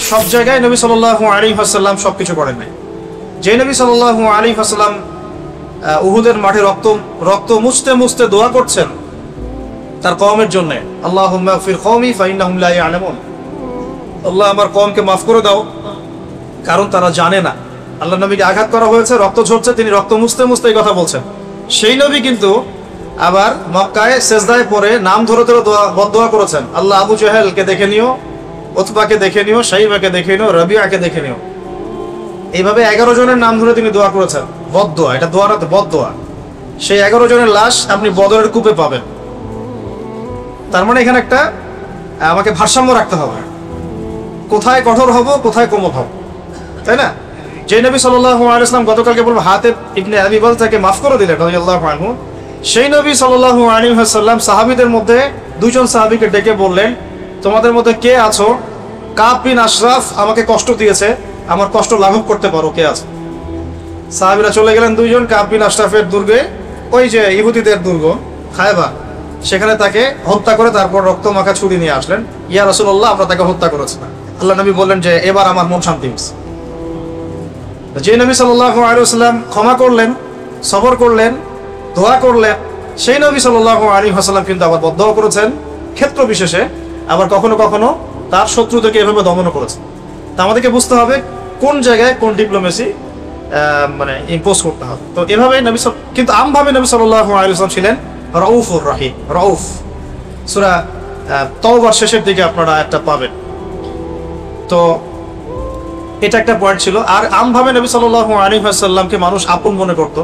সব জায়গায় নবী সাল্লাল্লাহু আলাইহি ওয়াসাল্লাম সবকিছু করেন নাই। যে নবী সাল্লাল্লাহু আলাইহি ওয়াসাল্লাম উহুদের মাঠে রক্ত মুছতে মুছতে দোয়া করছেন তার কওমের জন্য, আল্লাহুম্মা ইগফির কওমি ফাইন্নাহুম লা ইয়ালামুন, আল্লাহ আমার কওমকে মাফ করে দাও কারণ তারা জানে না। আল্লাহ নবীকে আঘাত করা হয়েছে, রক্ত ঝরছে, তিনি রক্ত মুছতে মুছতে এই কথা বলছেন। সেই নবী কিন্তু আবার মক্কায় সেজদায় পড়ে নাম ধরে ধরে বদদোয়া করেছেন, আল্লাহ আবু জাহেলকে দেখে নিও, উতবাকে দেখে নিও, শাইবাকে দেখে নিও, রবিয়াকে দেখে নিও। এইভাবে 11 জনের নাম ধরে তিনি দোয়া করেছেন, বদদোয়া, এটা দোয়া না তো বদদোয়া। সেই 11 জনের লাশ আপনি বদরের কূপে পাবেন। তার মানে এখানে একটা আমাকে ভারসাম্য রাখতে হবে, কোথায় কঠোর হব কোথায় কোমল হব, তাই না? যে নবী সাল্লাল্লাহু আলাইহি ওয়াসাল্লাম গতকালকে বলবো হাতেব ইবনে আবি বালতাকে মাফ করে দিলেন রাদিয়াল্লাহু আনহু, সেই নবী সাল্লাল্লাহু আলাইহি ওয়াসাল্লাম সাহাবীদের মধ্যে 2 জন সাহাবীকে ডেকে বললেন, তোমাদের মধ্যে কে আছো কাব বিন আশরাফ আমাকে কষ্ট দিয়েছে, আমার কষ্ট লাঘব করতে পারো, কে আছে? সাহাবীরা চলে গেলেন 2 জন কাব বিন আশরাফের দুর্গে, ওই যে ইহুদিদের দুর্গ খায়বার, সেখানে তাকে হত্যা করে তারপর রক্ত মাখা ছুরি নিয়ে আসলেন। ইয়া রাসূলুল্লাহ, আমরা তাকে হত্যা করেছি। আল্লাহ নবী বললেন যে এবার আমার মন শান্তি হয়েছে। যে নবী সাল্লাল্লাহু আলাইহি ওয়াসাল্লাম ক্ষমা করলেন, সবর করলেন, দোয়া করলেন, সেই নবী সাল্লাল্লাহু আলাইহি ওয়াসাল্লাম কিন্তু আবার বদদোয়া করেছেন ক্ষেত্র বিশেষে, আবার কখনো কখনো তার শত্রুদেরকে এভাবে দমন করেছেন। তা আমাদেরকে বুঝতে হবে কোন জায়গায় কোন ডিপ্লোমেসি মানে ইম্পোজ করতে হবে। তো এভাবে নবী কিন্তু আমভাবে নবী সাল্লাল্লাহু আলাইহি ওয়াসাল্লাম ছিলেন রাউফুর রহিম। রাউফ সূরা তাওবার শেষের দিকে আপনারা একটা পাবেন। তো এটা একটা পয়েন্ট ছিল। আর আমভাবে নবী সাল্লাল্লাহু আলাইহি ওয়াসাল্লামকে মানুষ আপন মনে করত,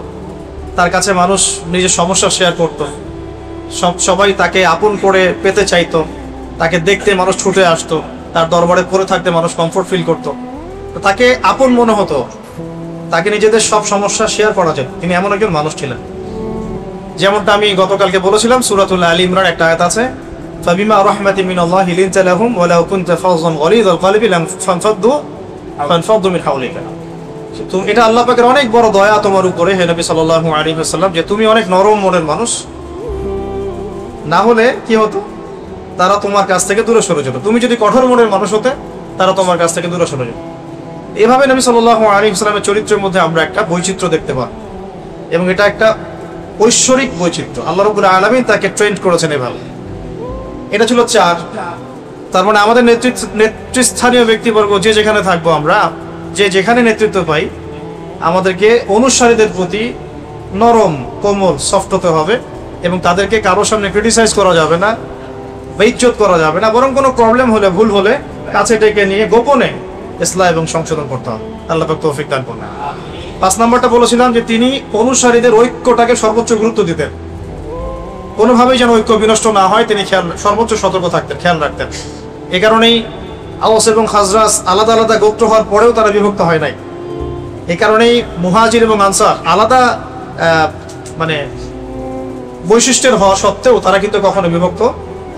তার কাছে মানুষ নিজের সমস্যা শেয়ার করত, সবাই তাকে আপন করে পেতে চাইতো, তাকে দেখতে মানুষ ছুটে আসতো, তার দরবারে পড়ে থাকতে মানুষ কমফোর্ট ফিল করত, তাকে আপন মনে হতো, তাকে নিজেদের সব সমস্যা শেয়ার করা যায়। তিনি এমন একজন মানুষ ছিলেন। যেমনটা আমি গতকালকে বলেছিলাম, সূরাতুল আলী ইমরান একটা আয়াত আছে, ফাবিমা রাহমাতিন মিনাল্লাহি লিনতা লাহুম ওয়া লাউ কুনতা ফাযযান গলিযাল কলবি লাম ফানফাদু মিন হাওলিকা। তো এটা আল্লাহ পাকের অনেক বড় দয়া তোমার উপরে হে নবী সাল্লাল্লাহু আলাইহি ওয়াসাল্লাম, যে তুমি অনেক নরম মনের মানুষ, না হলে কি হতো, তারা তোমার কাছ থেকে দূরে সরে যেত। তুমি যদি কঠোর মনের মানুষ হতে, তারা তোমার কাছ থেকে দূরে সরে যেত। এভাবে নবী সাল্লাল্লাহু আলাইহি ওয়াসাল্লামের চরিত্রের মধ্যে আমরা একটা বৈচিত্র্য দেখতে পাই, এবং এটা একটা ঐশ্বরিক বৈচিত্র্য। আল্লাহ রাব্বুল আলামিন তাকে ট্রেন্ড করেছেন এভাবে। এটা ছিল 4। তার মানে আমাদের নেতৃস্থানীয় ব্যক্তিবর্গ যে যেখানে থাকবো, আমরা যে যেখানে নেতৃত্ব পাই, আমাদেরকে অনুসারীদের প্রতি নরম, কোমল, সফট হতে হবে, এবং তাদেরকে কারোর সামনে ক্রিটিসাইজ করা যাবে না, বেইজ্জত করা যাবে না, বরং কোনো প্রবলেম হলে, ভুল হলে কাছে ডেকে নিয়ে গোপনে ইসলাহ এবং সংশোধন করতে হবে। আল্লাহ পাক তৌফিক দান করুন। 5 নম্বরটা বলেছিলাম যে তিনি অনুসারীদের ঐক্যটাকে সর্বোচ্চ গুরুত্ব দিতেন, কোনোভাবেই যেন ঐক্য বিনষ্ট না হয় তিনি সর্বোচ্চ সতর্ক থাকতেন, খেয়াল রাখতেন। এ কারণেই আওস এবং খাজরাজ আলাদা আলাদা গোত্র হওয়ার পরেও তারা বিভক্ত হয় নাই। এই কারণেই মুহাজির এবং আনসার আলাদা মানে বৈশিষ্ট্যের হওয়া সত্ত্বেও তারা কিন্তু কখনো বিভক্ত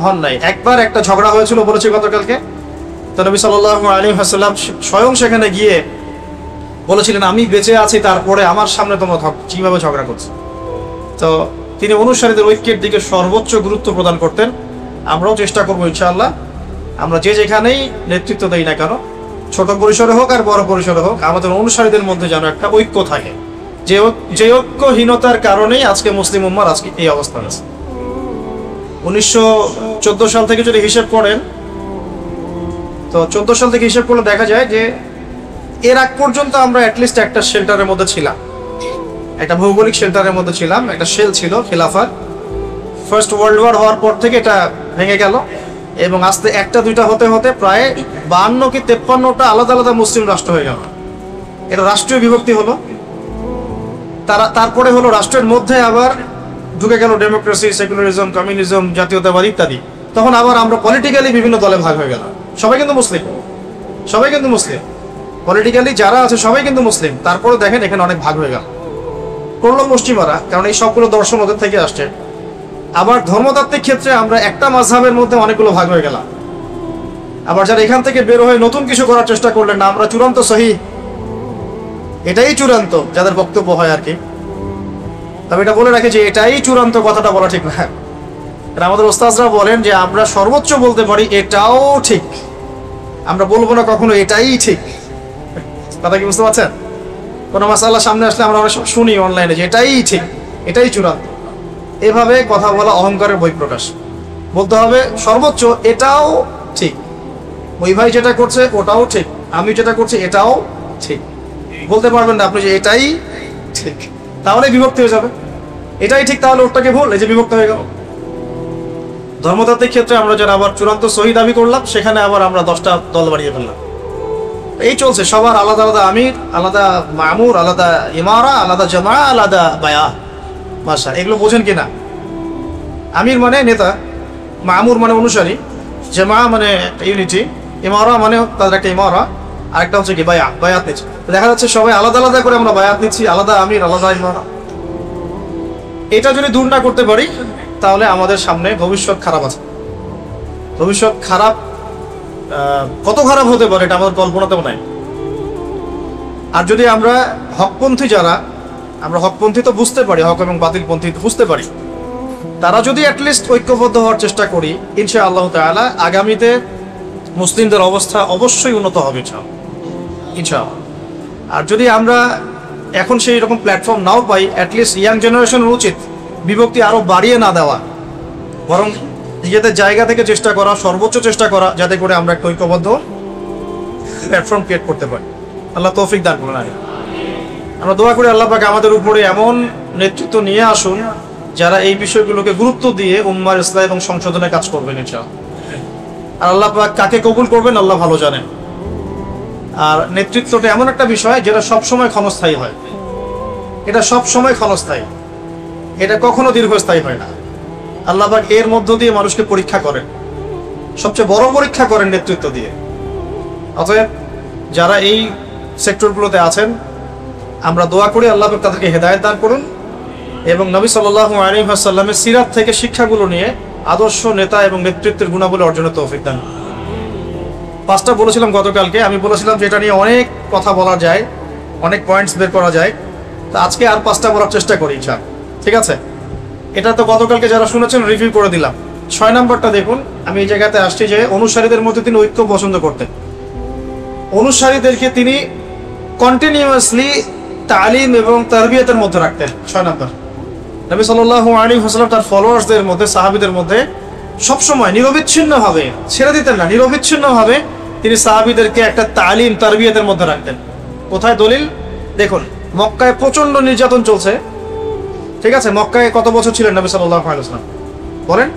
হন নাই। একবার একটা ঝগড়া হয়েছিল বলেছি গতকালকে, তো নবী সাল্লাল্লাহু আলাইহি ওয়াসাল্লাম স্বয়ং সেখানে গিয়ে বলেছিলেন, আমি বেঁচে আছি তারপরে আমার সামনে তোমরা কিভাবে ঝগড়া করছো। তো তিনি অনুসারীদের ঐক্যের দিকে সর্বোচ্চ গুরুত্ব প্রদান করতেন। আমরাও চেষ্টা করবো ইনশাআল্লাহ, আমরা যে যেখানেই নেতৃত্ব দেই না কেন, ছোট পরিসরে হোক আর বড় পরিসরে হোক, আমাদের অনুসারীদের মধ্যে যেন একটা ঐক্য থাকে। যে ঐক্যহীনতার কারণেই আজকে মুসলিম উম্মার আজকে এই অবস্থা আছে। 1914 সাল থেকে যদি হিসেব করেন, তো 14 সাল থেকে হিসেব করলে দেখা যায় যে এর আগ পর্যন্ত আমরা অ্যাটলিস্ট একটা শেল্টারের মধ্যে ছিলাম, একটা ভৌগোলিক শেল্টারের মধ্যে ছিলাম, একটা শেল ছিল খিলাফার। ফার্স্ট ওয়ার্ল্ড ওয়ার হওয়ার পর থেকে এটা ভেঙে গেল, এবং আস্তে একটা দুইটা হতে হতে প্রায় 52 কি 53টা আলাদা আলাদা মুসলিম রাষ্ট্র হয়ে গেল। এটা রাষ্ট্রীয় বিভক্তি হলো, তারপরে হলো রাষ্ট্রের মধ্যে আবার ঢুকে গেল ডেমোক্রেসি, সেকুলারিজম, কমিউনিজম, জাতীয়তাবাদ ইত্যাদি। তখন আবার আমরা পলিটিক্যালি বিভিন্ন দলে ভাগ হয়ে গেলাম। সবাই কিন্তু মুসলিম, সবাই কিন্তু মুসলিম, পলিটিক্যালি যারা আছে সবাই কিন্তু মুসলিম, তারপরে দেখেন এখানে অনেক ভাগ হয়ে গেল। করলো মুষ্টিমারা, কারণ এই সবগুলো দর্শন ওদের থেকে আসছে। আবার ধর্মতাত্ত্বিক ক্ষেত্রে আমরা একটা মাযহাবের মধ্যে অনেকগুলো ভাগ হয়ে গেলাম। আবার যারা এখান থেকে বের হয়ে নতুন কিছু করার চেষ্টা করলেন না, আমরা চূড়ান্ত সহিহ, এটাই চূড়ান্ত যাদের বক্তব্য হয় আর কি। তবে এটা বলে রাখি যে এটাই চূড়ান্ত কথাটা বলা ঠিক না। আমাদের ওস্তাদরা বলেন যে আমরা সর্বোচ্চ বলতে পারি এটাও ঠিক, আমরা বলবো না কখনো এটাই ঠিক। কথা কি বুঝতে পারছেন? কোনো মাসালা সামনে আসলে আমরা অনেক সময় শুনি অনলাইনে যে এটাই ঠিক, এটাই চূড়ান্ত। এভাবে কথা বলা অহংকারের বহিঃপ্রকাশ। বলতে হবে সর্বোচ্চ এটাও ঠিক, ওই ভাই যেটা করছে ওটাও ঠিক, আমি যেটা করছি এটাও ঠিক। বলতে পারবেন না আপনি যে এটাই ঠিক, তাহলে বিভক্তি হয়ে যাবে। এটাই ঠিক তাহলে ওটাকে ভুল, এই যে বিভক্ত হয়ে গেল। ধর্মতাত্ত্বিক ক্ষেত্রে আমরা যারা আবার চূড়ান্ত সহি দাবি করলাম, সেখানে আবার আমরা 10টা দল বাড়িয়ে ফেললাম। এই চলছে, সবার আলাদা আলাদা আমির, আলাদা মামুর, আলাদা ইমারা, আলাদা জামা, আলাদা বায়া। মাশা, এগুলো বোঝেন কিনা? আমির মানে নেতা, মামুর মানে অনুসারী, জামা মানে একটা ইউনিটি, ইমারা মানে তাদের একটা ইমারা, আরেকটা হচ্ছে কি বায়াত নিচ্ছে। দেখা যাচ্ছে সবাই আলাদা আলাদা করে আমরা বায়াত নিচ্ছি, আলাদা আমির, আলাদা ইমারা। এটা যদি দূর না করতে পারি তাহলে আমাদের সামনে ভবিষ্যৎ খারাপ আছে। ভবিষ্যৎ খারাপ, কত খারাপ হতে পারে এটা আমাদের কল্পনাতেও নাই। আর যদি আমরা হকপন্থী যারা, আমরা হকপন্থী তো বুঝতে পারি, হক এবং বাতিলপন্থী বুঝতে পারি, তারা যদি অ্যাটলিস্ট ঐক্যবদ্ধ হওয়ার চেষ্টা করি, ইনশাআল্লাহ তাআলা আগামীতে মুসলিমদের অবস্থা অবশ্যই উন্নত হবে ইনশাআল্লাহ। আর যদি আমরা এখন সেই রকম প্ল্যাটফর্ম নাও পাই, অ্যাটলিস্ট ইয়াং জেনারেশনের উচিত বিভক্তি আরো বাড়িয়ে না দেওয়া, বরং নিজেদের জায়গা থেকে চেষ্টা করা, সর্বোচ্চ চেষ্টা করা, যাতে করে আমরা একটা ঐক্যবদ্ধ প্ল্যাটফর্ম ক্রিয়েট করতে পারি। আল্লাহ তৌফিক দান করুন। আমরা দোয়া করি আল্লাহ পাক আমাদের উপরে এমন নেতৃত্ব নিয়ে আসুন যারা এই বিষয়গুলোকে গুরুত্ব দিয়ে উম্মার ইসলাহ এবং সংশোধনে কাজ করবেন ইনশাআল্লাহ। আর আল্লাহ পাক কাকে কবুল করবেন আল্লাহ ভালো জানেন। আর নেতৃত্বটা এমন একটা বিষয় যেটা সবসময় ক্ষণস্থায়ী হয়, এটা সবসময় ক্ষণস্থায়ী, এটা কখনো দীর্ঘস্থায়ী হয় না। আল্লাহ পাক এর মধ্য দিয়ে মানুষকে পরীক্ষা করেন, সবচেয়ে বড় পরীক্ষা করেন নেতৃত্ব দিয়ে। অতএব যারা এই সেক্টরগুলোতে আছেন, আমরা দোয়া করি আল্লাহ পাক তাদেরকে হেদায়েত দান করুন এবং নবী সাল্লাল্লাহু আলাইহি ওয়াসাল্লামের সিরাত থেকে শিক্ষাগুলো নিয়ে আদর্শ নেতা এবং নেতৃত্বের গুণাবলী অর্জনের তৌফিক দান। 5টা বলেছিলাম গতকালকে, আমি বলেছিলাম যে এটা নিয়ে অনেক কথা বলা যায়, অনেক পয়েন্টস বের করা যায়। তো আজকে আর 5টা বলার চেষ্টা করি ইনশাআল্লাহ, ঠিক আছে? এটা তো গতকালকে যারা শুনেছেন রিভিউ করে দিলাম। 6 নম্বরটা দেখুন, আমি এই জায়গাতে আসছি যে অনুসারীদের মধ্যে তিনি ঐক্য পছন্দ করতেন। অনুসারীদেরকে তিনি কন্টিনিউয়াসলি তালিম এবং তারবিয়াতের মধ্যে রাখতেন। 6 নম্বর, নবী সাল্লাল্লাহু আলাইহি ওয়াসাল্লাম তার ফলোয়ার্সদের মধ্যে, সাহাবীদের মধ্যে সবসময় নিরবিচ্ছিন্নভাবে ছেড়ে দিতেন না, নিরবিচ্ছিন্নভাবে তিনি সাহাবীদেরকে একটা তালিম তারবিয়াতের মধ্যে রাখতেন। কোথায় দলিল দেখুন, মক্কায় প্রচন্ড নির্যাতন চলছে, ঠিক আছে? মক্কায় কত বছর ছিলেন নবী সাল্লাল্লাহু আলাইহি ওয়াসাল্লাম বলেন?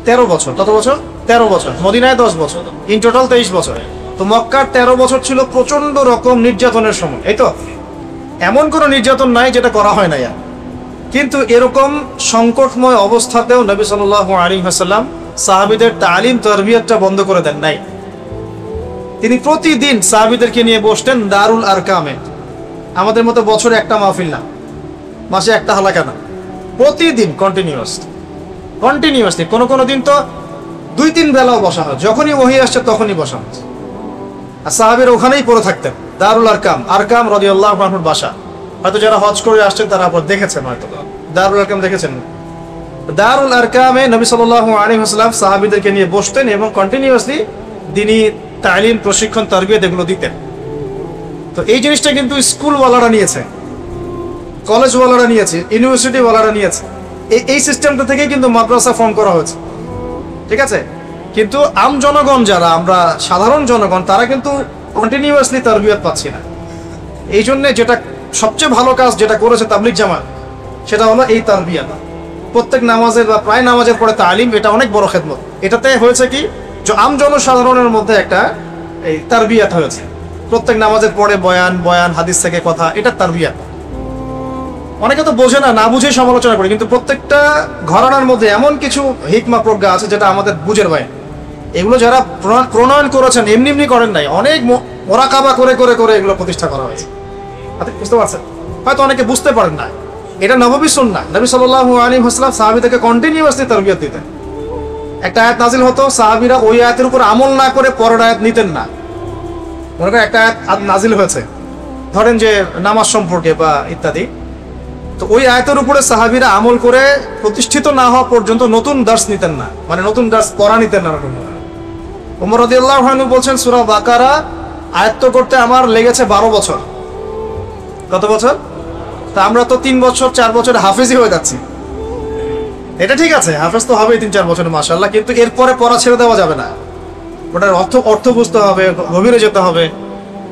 13 বছর। কত বছর? 13 বছর। মদিনায় 10 বছর, ইন টোটাল 23 বছর। তো মক্কার 13 বছর ছিল প্রচন্ড রকম নির্যাতনের সময়, এই তো? এমন কোনো নির্যাতন নাই যেটা করা হয় না। কিন্তু এরকম সংকটময় অবস্থাতেও নবী সাল্লাল্লাহু আলাইহি ওয়াসাল্লাম সাহাবীদের তালিম তারবিয়াতটা বন্ধ করে দেন নাই। তিনি প্রতিদিন সাহাবীদেরকে নিয়ে বসতেন দারুল আরকামে। আমাদের মতো বছরে একটা মাহফিল না, মাসে একটা হালাকা না, প্রতিদিন কন্টিনিউয়াসলি। কোনো দিন তো 2-3 বেলাও বসা হয়, যখনই ওহী আসছে তখনই বসা হয়। আর সাহাবীরা ওখানেই পড়ে থাকতেন, দারুল আরকাম রাদিয়াল্লাহু আনহুর বাসা। হয়তো যারা হজ করে আসছেন তারা আবার দেখেছেন, হয়তো দারুল আরকাম দেখেছেন। দারুল আরকামে নবী সাল্লাল্লাহু আলাইহি ওয়াসাল্লাম সাহাবীদেরকে নিয়ে বসতেন এবং কন্টিনিউয়াসলি দিনী তালিম, প্রশিক্ষণ, তারবিয়ত এগুলো দিতেন। তো এই জিনিসটা কিন্তু স্কুলওয়ালারা নিয়েছে, কলেজওয়ালারা নিয়েছে, ইউনিভার্সিটিওয়ালারা নিয়েছে। এই সিস্টেমটা থেকেই কিন্তু মাদ্রাসা ফর্ম করা হয়েছে, ঠিক আছে? কিন্তু আম জনগণ যারা, আমরা সাধারণ জনগণ, তারা কিন্তু কন্টিনিউয়াসলি তারবিয়ত পাচ্ছি না। এই জন্যে যেটা সবচেয়ে ভালো কাজ যেটা করেছে তাবলিগ জামাত, সেটা হলো এই তারবিয়াত। প্রত্যেক নামাজের বা প্রায় নামাজের পরে তালিম, এটা অনেক বড় খেদমত। এটাতে হয়েছে কি, যে আম জনসাধারণের মধ্যে একটা এই তারবিয়াত হয়েছে। প্রত্যেক নামাজের পরে বয়ান হাদিস থেকে কথা, এটা তারবিয়াত। অনেকে তো বোঝে না, না বুঝেই সমালোচনা করে, কিন্তু প্রত্যেকটা ঘরানার মধ্যে এমন কিছু হিকমা প্রজ্ঞা আছে যেটা আমাদের বুঝের বাইরে। এগুলো যারা প্রণয়ন করেছেন এমনি করেন নাই, অনেক মোরাকাবা করে এগুলো প্রতিষ্ঠা করা হয়েছে। বুঝতে পারছেন? হয়তো অনেকে বুঝতে পারেন না, এটা নববী সুন্নাহ। নবী সাল্লাল্লাহু আলাইহি ওয়াসাল্লাম সাহাবীদেরকে কন্টিনিউয়াসলি তারবিয়ত দিতেন। একটা আয়াত নাজিল হতো, সাহাবীরা ওই আয়াতের উপর আমল না করে পরের আয়াত নিতেন না। মনে করেন একটা আয়াত নাজিল হয়েছে, ধরেন যে নামাজ সম্পর্কে বা ইত্যাদি, তো ওই আয়াতের উপরে সাহাবীরা আমল করে প্রতিষ্ঠিত না হওয়া পর্যন্ত নতুন দার্স নিতেন না, মানে নতুন দার্স পড়া নিতেন না। ওমর রাদিয়াল্লাহু আনহু বলছেন সূরা বাকারা আয়ত্ত করতে আমার লেগেছে 12 বছর। কত বছর? তা আমরা তো 3 বছর 4 বছর হাফেজই হয়ে যাচ্ছি। এটা ঠিক আছে, হাফেজ তো হবেই 3-4 বছর মাশাআল্লাহ, কিন্তু এরপরে পড়া ছেড়ে দেওয়া যাবে না। ওটার অর্থ বুঝতে হবে, গভীরে যেতে হবে।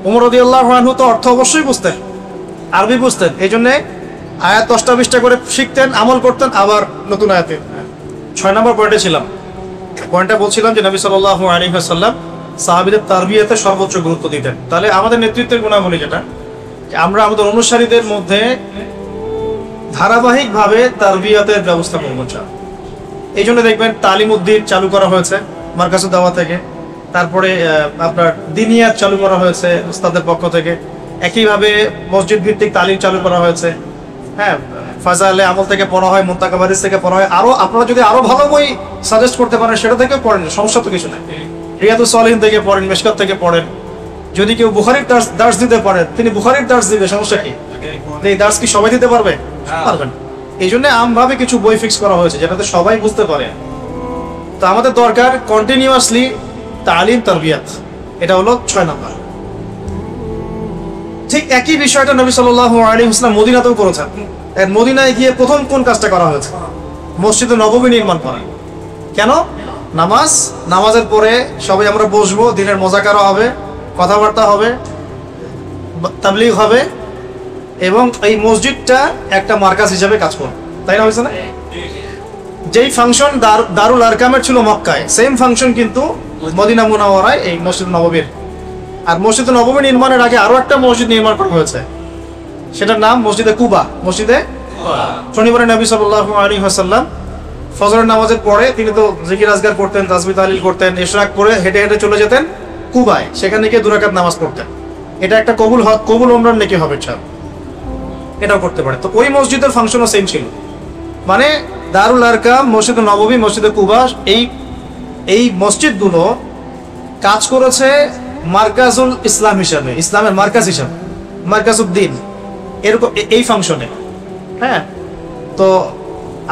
ওমর রাদিয়াল্লাহু আনহু তো অর্থ অবশ্যই বুঝতেন, আরবি বুঝতেন, এই জন্যে আয়াত 10টা-20টা করে শিখতেন, আমল করতেন, আবার নতুন আয়াতে। 6 নম্বর পয়েন্টে ছিলাম। পয়েন্টটা বলছিলাম যে নবী সাল্লাল্লাহু আলাইহি ওয়াসাল্লাম সাহাবীদের তারবিয়াতে সর্বোচ্চ গুরুত্ব দিতেন। তাহলে আমাদের নেতৃত্বের গুণাবলী যেটা, আমরা আমাদের অনুসারীদের মধ্যে ধারাবাহিকভাবে তারবিয়াতের ব্যবস্থা করব চাই। এই জন্য দেখবেন তালিম উদ্দিন চালু করা হয়েছে মার্কাজুদ দাওয়া থেকে, তারপরে আপনার দিনিয়াত চালু করা হয়েছে উস্তাদের পক্ষ থেকে, একইভাবে মসজিদ ভিত্তিক তালিম চালু করা হয়েছে। হ্যাঁ, ফাজাইলে আমল থেকে পড়া হয়, মুনতাকা হাদিস থেকে পড়া হয়। আরো আপনারা যদি আরো ভালো বই সাজেস্ট করতে পারেন সেটা থেকে পড়েন, সমস্যা তো কিছু নাই। রিয়াদুস সালিহিন থেকে পড়েন, মিশকাত থেকে পড়েন। যদি কেউ বুখারীর দার্স দিতে পারেন, তিনি বুখারীর দার্স দিবে, সমস্যা কি? এই দার্স কি সবাই দিতে পারবে? পারবেন। এই জন্য আমভাবে কিছু বই ফিক্স করা হয়েছে যেটাতে সবাই বুঝতে পারে। তো আমাদের দরকার কন্টিনিউয়াসলি তালিম তারবিয়াত, এটা হলো 6 নম্বর। ঠিক একই বিষয়টা নবী সাল্লাল্লাহু আলাইহি ওয়াসাল্লাম মদিনাতেও করেছেন। মদিনায় গিয়ে প্রথম কোন কাজটা করা হয়েছে? মসজিদে নববী নির্মাণ করা। কেন? নামাজের পরে সবাই আমরা বসবো, দিনের মুযাকারা হবে, কথাবার্তা হবে, তাবলীগ হবে, এবং এই মসজিদটা একটা মার্কাজ হিসেবে কাজ করবে। তাই না, হয়েছে না? যেই ফাংশন দারুল আরকামের ছিল মক্কায়, সেম ফাংশন কিন্তু মদিনা মুনাওয়ারায় এই মসজিদ নববীর। আর মসজিদ নববী নির্মাণের আগে আরো একটা মসজিদ নির্মাণ করা হয়েছে, সেটার নাম মসজিদে কুবা। শনিবারে নবী সাল্লাল্লাহু আলাইহি ওয়াসাল্লাম ফজরের নামাজের পরে তিনি তো জিকির আজগার করতেন, তাসবিহ তাহলিল করতেন, ইশরাক করে হেঁটে হেঁটে চলে যেতেন কুবায়, সেখানে গিয়ে 2 রাকাত নামাজ পড়তেন। এটা একটা কবুল উমরার নেকি হবে, এটাও করতে পারে। তো ওই মসজিদের ফাংশনও সেম ছিল, মানে দারুল আরকাম, মসজিদে নববী, মসজিদে কুবা, এই মসজিদগুলো কাজ করেছে মার্কাজুল ইসলাম হিসাবে, ইসলামের মার্কাজ হিসাবে, মার্কাজউদ্দিন, এরকম এই ফাংশনে। হ্যাঁ, তো